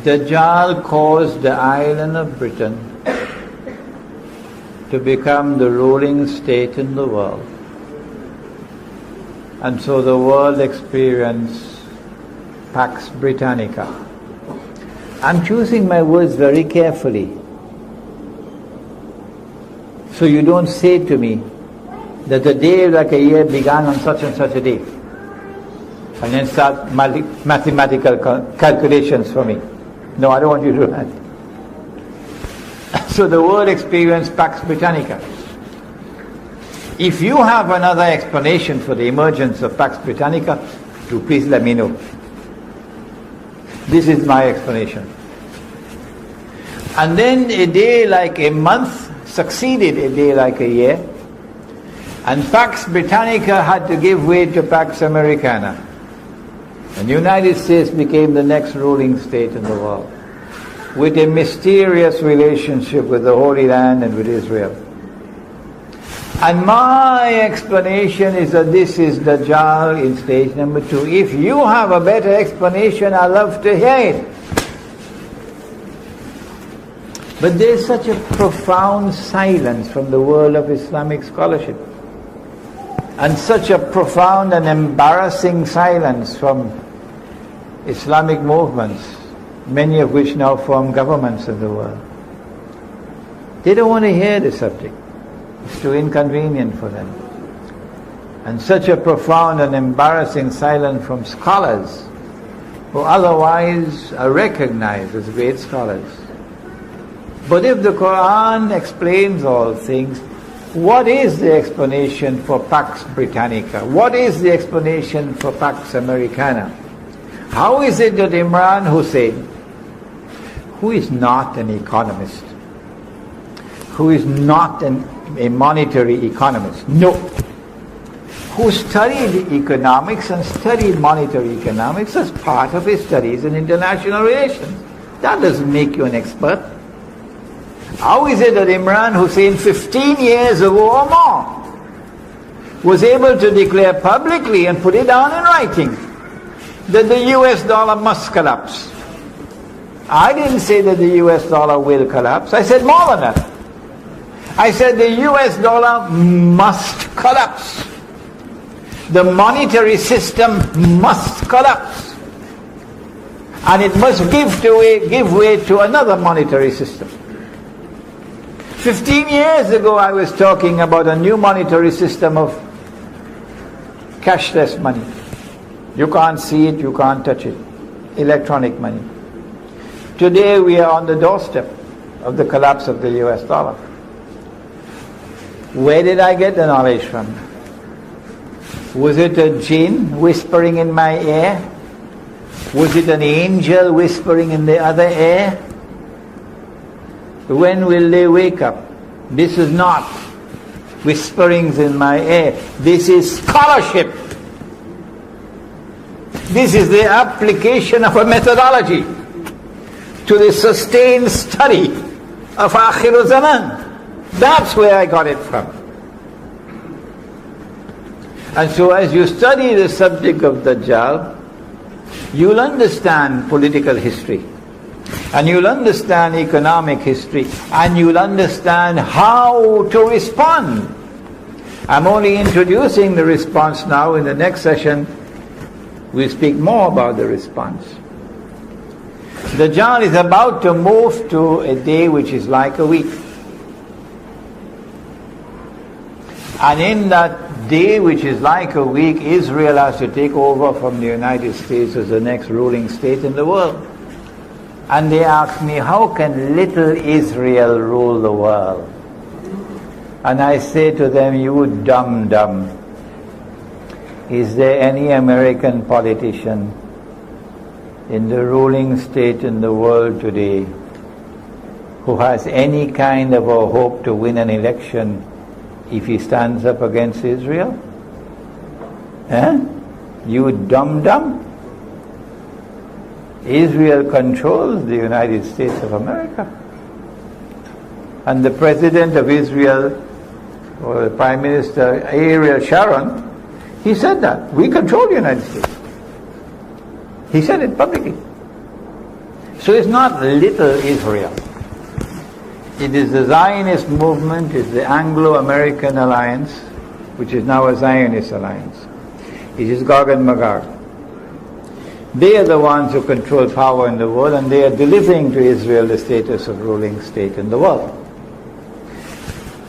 Dajjal caused the island of Britain to become the ruling state in the world. And so the world experienced Pax Britannica. I'm choosing my words very carefully. So you don't say to me that the day like a year began on such and such a day. And then start mathematical calculations for me. No, I don't want you to do that. So the world experienced Pax Britannica. If you have another explanation for the emergence of Pax Britannica, do please let me know. This is my explanation. And then a day like a month succeeded a day like a year, and Pax Britannica had to give way to Pax Americana. And the United States became the next ruling state in the world, with a mysterious relationship with the Holy Land and with Israel. And my explanation is that this is Dajjal in stage number 2. If you have a better explanation, I'd love to hear it. But there's such a profound silence from the world of Islamic scholarship, and such a profound and embarrassing silence from Islamic movements, many of which now form governments in the world. They don't want to hear the subject. It's too inconvenient for them. And such a profound and embarrassing silence from scholars who otherwise are recognized as great scholars. But if the Quran explains all things, what is the explanation for Pax Britannica? What is the explanation for Pax Americana? How is it that Imran Hussein, who is not an economist, who is not a monetary economist, no, who studied economics and studied monetary economics as part of his studies in international relations, that doesn't make you an expert. How is it that Imran Hussein 15 years ago or more was able to declare publicly and put it down in writing that the US dollar must collapse? I didn't say that the US dollar will collapse. I said more than that. I said the US dollar must collapse. The monetary system must collapse. And it must give way to another monetary system. 15 years ago I was talking about a new monetary system of cashless money. You can't see it, you can't touch it. Electronic money. Today we are on the doorstep of the collapse of the US dollar. Where did I get the knowledge from? Was it a jinn whispering in my ear? Was it an angel whispering in the other ear? When will they wake up? This is not whisperings in my ear. This is scholarship. This is the application of a methodology to the sustained study of Akhir Zaman. That's where I got it from. And so as you study the subject of Dajjal, you'll understand political history, and you'll understand economic history, and you'll understand how to respond. I'm only introducing the response now. In the next session, we'll speak more about the response. Dajjal is about to move to a day which is like a week. And in that day which is like a week, Israel has to take over from the United States as the next ruling state in the world. And they ask me, how can little Israel rule the world? And I say to them, you dumb. Is there any American politician in the ruling state in the world today who has any kind of a hope to win an election if he stands up against Israel? You dumb. Israel controls the United States of America. And the President of Israel, or the Prime Minister, Ariel Sharon, he said that. We control the United States. He said it publicly. So it's not little Israel. It is the Zionist movement, it's the Anglo-American alliance, which is now a Zionist alliance. It is Gog and Magog. They are the ones who control power in the world, and they are delivering to Israel the status of ruling state in the world.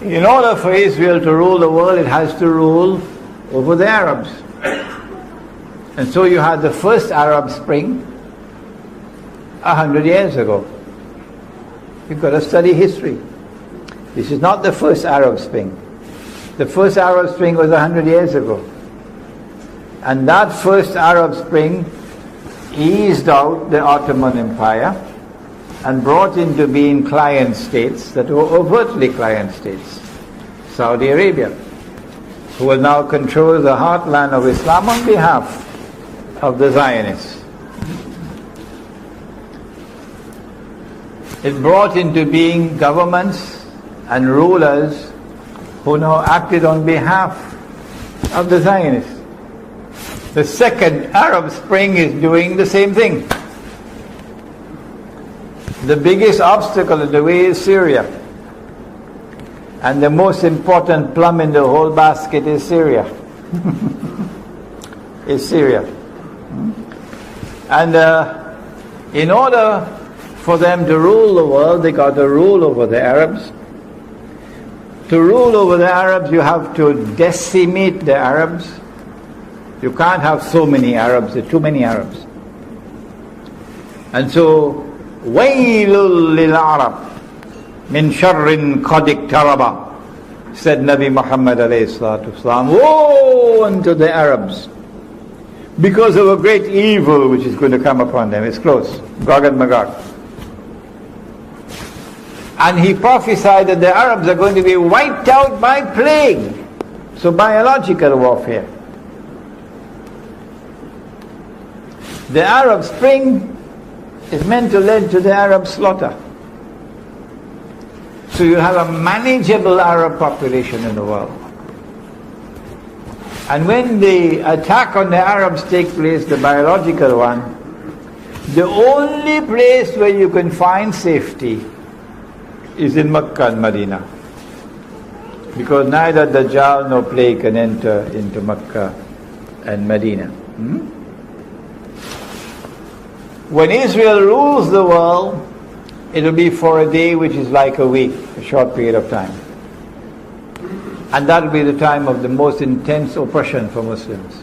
In order for Israel to rule the world, it has to rule over the Arabs. And so you had the first Arab Spring 100 years ago. You've got to study history. This is not the first Arab Spring. The first Arab Spring was 100 years ago. And that first Arab Spring eased out the Ottoman Empire and brought into being client states that were overtly client states. Saudi Arabia, who will now control the heartland of Islam on behalf of the Zionists. It brought into being governments and rulers who now acted on behalf of the Zionists. The second Arab Spring is doing the same thing. The biggest obstacle in the way is Syria. And the most important plum in the whole basket is Syria. Is Syria. And in order for them to rule the world, they got to rule over the Arabs. To rule over the Arabs, you have to decimate the Arabs. You can't have so many Arabs, there are too many Arabs. And so, وَيْلٌ لِلْعَرَبِ مِنْ شَرٍ قَدْ اقْتَرَبَ, said Nabi Muhammad alayhi salatu wasalam. Woe unto the Arabs, because of a great evil which is going to come upon them. It's close, Gog and Magog. And he prophesied that the Arabs are going to be wiped out by plague. So biological warfare. The Arab Spring is meant to lead to the Arab slaughter. So you have a manageable Arab population in the world. And when the attack on the Arabs takes place, the biological one, the only place where you can find safety is in Makkah and Medina. Because neither Dajjal nor plague can enter into Makkah and Medina. When Israel rules the world, it will be for a day which is like a week, a short period of time. And that will be the time of the most intense oppression for Muslims.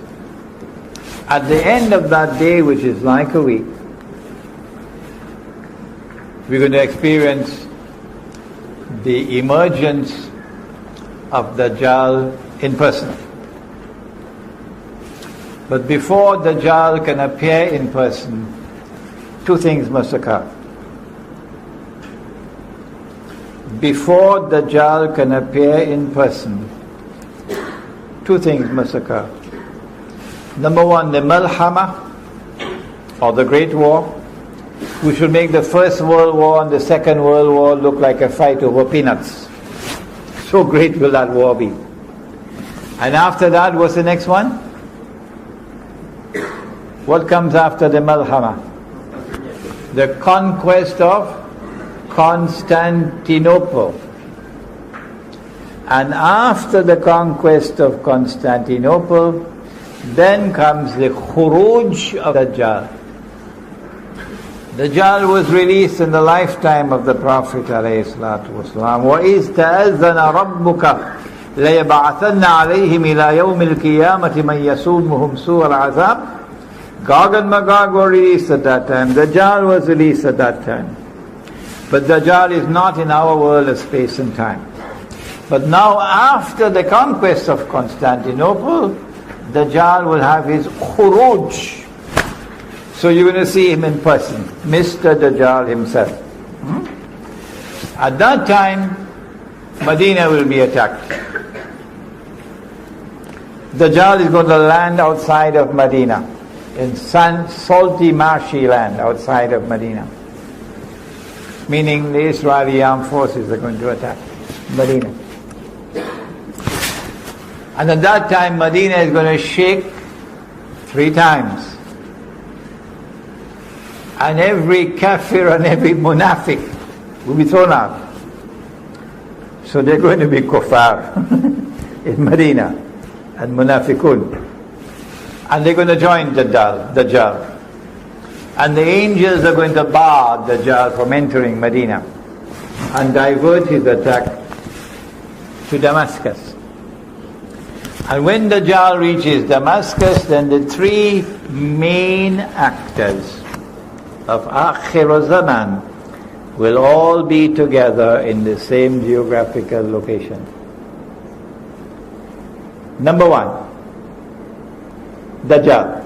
At the end of that day, which is like a week, we're going to experience the emergence of Dajjal in person. But before Dajjal can appear in person, two things must occur. Before Dajjal can appear in person, two things must occur. Number one, the Malhama, or the Great War, which will make the First World War and the Second World War look like a fight over peanuts. So great will that war be. And after that, what's the next one? What comes after the Malhama? The conquest of Constantinople. And after the conquest of Constantinople, then comes the Khuruj of Dajjal. Dajjal was released in the lifetime of the Prophet ﷺ. وَإِذْ تَأَذَّنَ رَبُّكَ لَيَبْعَثَنَّ عَلَيْهِمْ إِلَى يَوْمِ الْقِيَامَةِ مَنْ يَسُومُهُمْ سُوءَ الْعَذَابِ. Gog and Magog were released at that time. Dajjal was released at that time. But Dajjal is not in our world of space and time. But now, after the conquest of Constantinople, Dajjal will have his Khuruj. So you're going to see him in person, Mr. Dajjal himself. At that time, Medina will be attacked. Dajjal is going to land outside of Medina, in salty, marshy land outside of Medina. Meaning the Israeli armed forces are going to attack Medina. And at that time, Medina is going to shake 3 times. And every kafir and every munafiq will be thrown out. So they're going to be kuffar in Medina and munafiqun. And they're going to join Dajjal. And the angels are going to bar Dajjal from entering Medina and divert his attack to Damascus. And when Dajjal reaches Damascus, then the three main actors of Akhir Zaman will all be together in the same geographical location. Number one, Dajjal,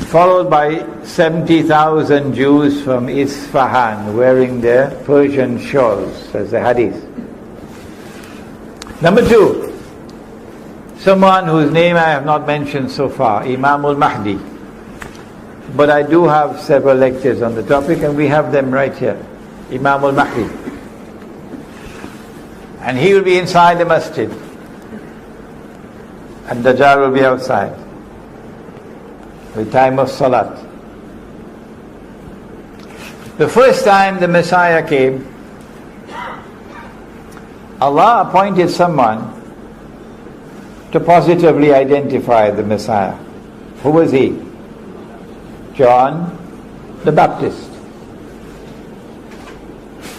followed by 70,000 Jews from Isfahan wearing their Persian shawls, as the hadith. Number two, someone whose name I have not mentioned so far, Imam al-Mahdi. But I do have several lectures on the topic, and we have them right here. Imam al-Mahdi. And he will be inside the masjid, and Dajjal will be outside. The time of Salat. The first time the Messiah came, Allah appointed someone to positively identify the Messiah. Who was he? John the Baptist.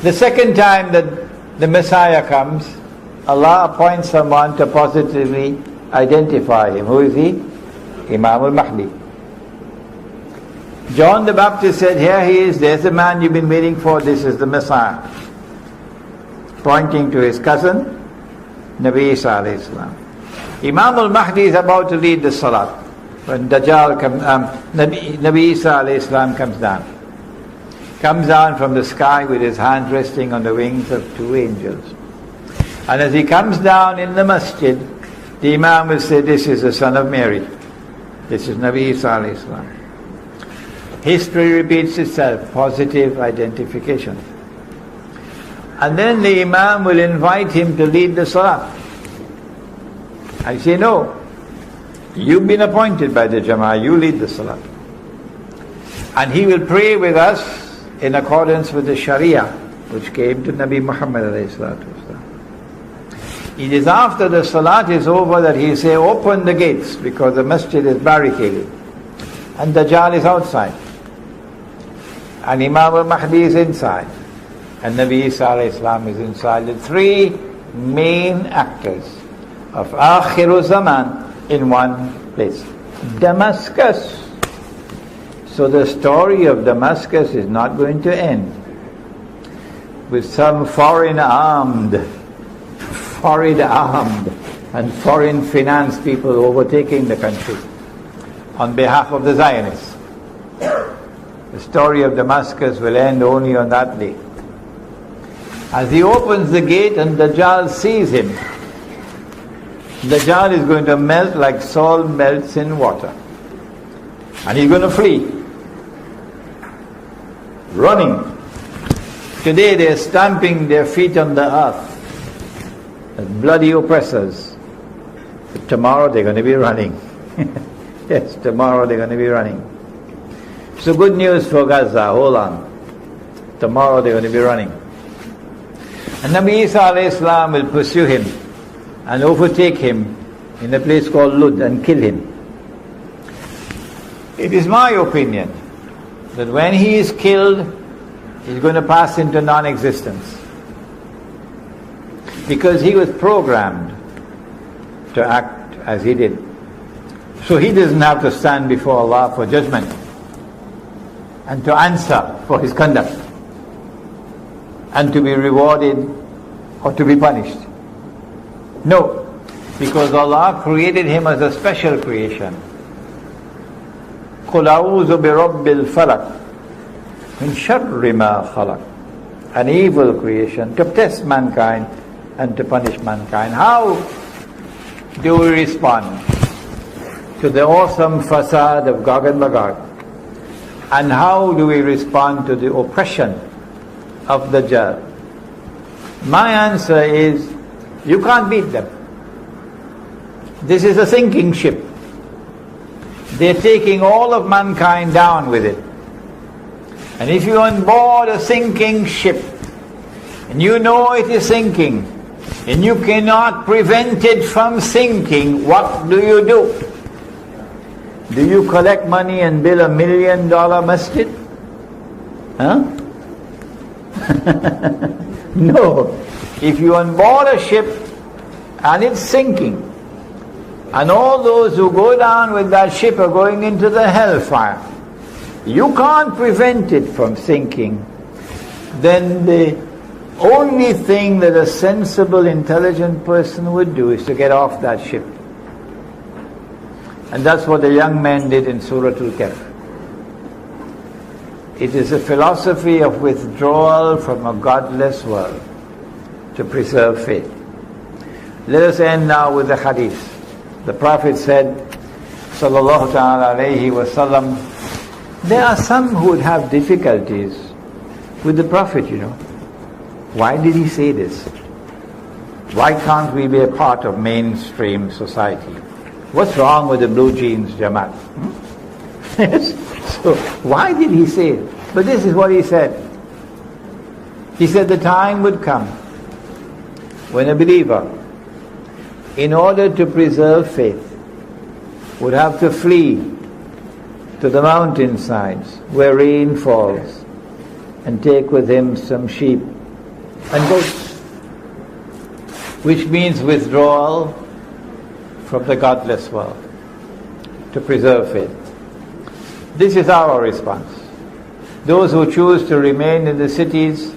The second time that the Messiah comes, Allah appoints someone to positively identify him. Who is he? Imam al-Mahdi. John the Baptist said, here he is, there's the man you've been waiting for, this is the Messiah. Pointing to his cousin, Nabi Isa alayhi salam. Imam al-Mahdi is about to lead the Salat when Dajjal Nabi Isa alayhi salam comes down from the sky with his hands resting on the wings of two angels. And as he comes down in the masjid, the Imam will say, this is the son of Mary. This is Nabi Isa alayhi salam. History repeats itself, positive identification. And then the Imam will invite him to lead the Salah. I say, no, you've been appointed by the Jama'ah, you lead the Salah. And he will pray with us in accordance with the Sharia, which came to Nabi Muhammad alayhi salatu wasalam. It is after the Salat is over that he say, open the gates, because the masjid is barricaded. And Dajjal is outside. And Imam al-Mahdi is inside. And Nabi Isa alayhi salam is inside. The three main actors of Akhir Zaman in one place. Damascus. So the story of Damascus is not going to end with some foreign armed and foreign finance people overtaking the country on behalf of the Zionists. The story of Damascus will end only on that day. As he opens the gate and Dajjal sees him, Dajjal is going to melt like salt melts in water. And he's going to flee. Running. Today they're stamping their feet on the earth as bloody oppressors. But tomorrow they're going to be running. Yes, tomorrow they're going to be running. So good news for Gaza, hold on. Tomorrow they're going to be running. And Nabi Isa alayhi salam will pursue him and overtake him in a place called Lud and kill him. It is my opinion that when he is killed, he's going to pass into non-existence. Because he was programmed to act as he did. So he doesn't have to stand before Allah for judgment and to answer for his conduct and to be rewarded or to be punished. No, because Allah created him as a special creation. قُلْ أَعُوذُ بِرَبِّ الْفَلَقِ مِنْ شَرِّ مَا خَلَقَ. An evil creation to test mankind and to punish mankind. How do we respond to the awesome facade of Gog and Magog? And how do we respond to the oppression of the Dajjal? My answer is, you can't beat them. This is a sinking ship. They're taking all of mankind down with it. And if you're on board a sinking ship, and you know it is sinking, and you cannot prevent it from sinking, what do? Do you collect money and build $1 million masjid? Huh? No. If you on board a ship and it's sinking, and all those who go down with that ship are going into the hellfire, you can't prevent it from sinking, then the only thing that a sensible, intelligent person would do is to get off that ship. And that's what the young man did in Surah Al-Kahf. It is a philosophy of withdrawal from a godless world to preserve faith. Let us end now with the hadith. The Prophet said, sallallahu ta'ala alayhi wa sallam, there are some who would have difficulties with the Prophet, you know. Why did he say this? Why can't we be a part of mainstream society? What's wrong with the blue jeans Jamaat? So why did he say it? But this is what he said. He said the time would come when a believer, in order to preserve faith, would have to flee to the mountainsides where rain falls and take with him some sheep and goats, which means withdrawal from the godless world to preserve faith. This is our response. Those who choose to remain in the cities,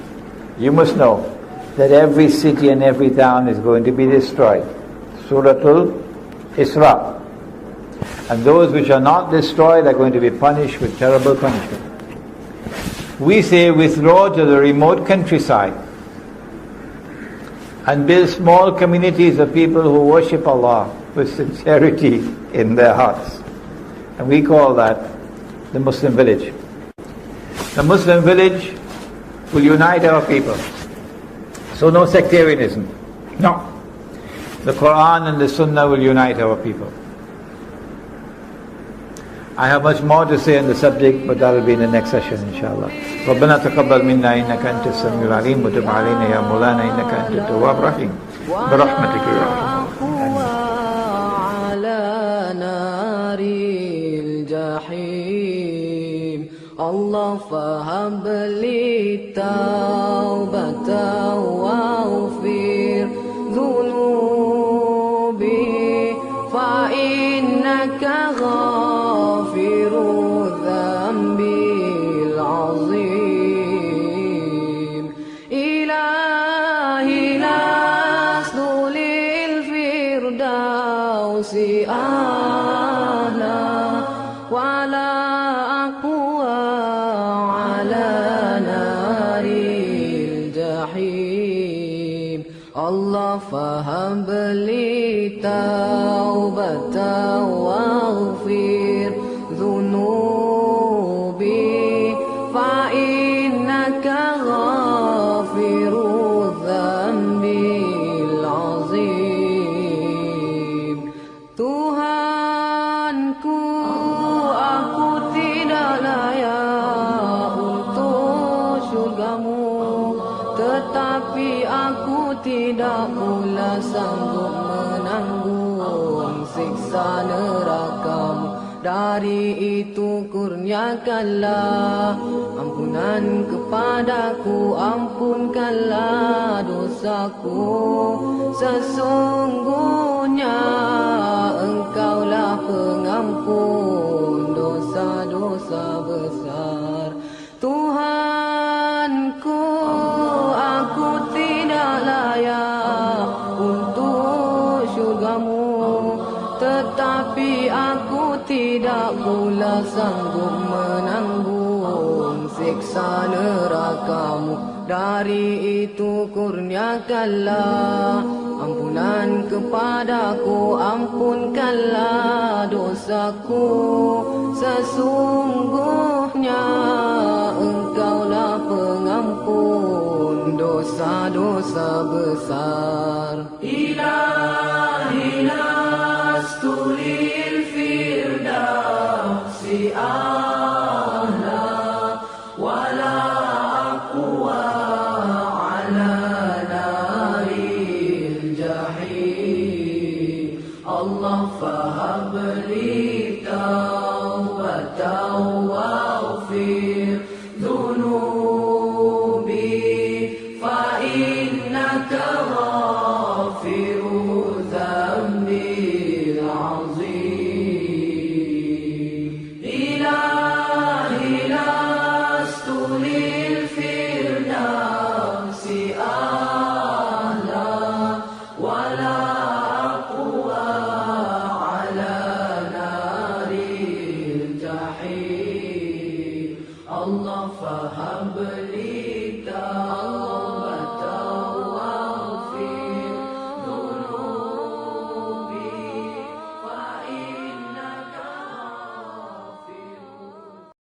you must know that every city and every town is going to be destroyed. Surah Al-Isra. And those which are not destroyed are going to be punished with terrible punishment. We say withdraw to the remote countryside and build small communities of people who worship Allah with sincerity in their hearts. And we call that the Muslim village. The Muslim village will unite our people. So no sectarianism. No. The Quran and the Sunnah will unite our people. I have much more to say on the subject, but that will be in the next session, inshallah. ربنا تقبل منا إنك أنت السميع العليم وتب علينا يا مولانا إنك أنت التواب الرحيم برحمتك يا أرحم على نار الجحيم الله فهب لي التوبة واغفر ذنوبي فإنك غافر الذنب العظيم إلهي لست للفردوس أهلا ولا أقوى على نار الجحيم الله فهب لي توبة واغفر ذنوبي فإنك غافر الذنب العظيم Tuhanku aku tidak layak untuk syurgamu tetapi aku tidak pula sanggup menanggung siksa nerakamu. Dari itu kurniakanlah ampunan kepadaku, ampunkanlah dosaku. Sesungguhnya Engkaulah pengampun dosa-dosa besar. Tuhanku, aku tidak layak untuk syurgamu, tetapi aku tidak pula sanggup menanggung siksa nerakamu. Dari itu kurniakanlah ampunan kepadaku, ampunkanlah dosaku. Sesungguhnya Engkaulah pengampun dosa-dosa besar. Ilahi lastu lil firdausi a'la wala aqwa ala naril jahim. Allah fahab li قبل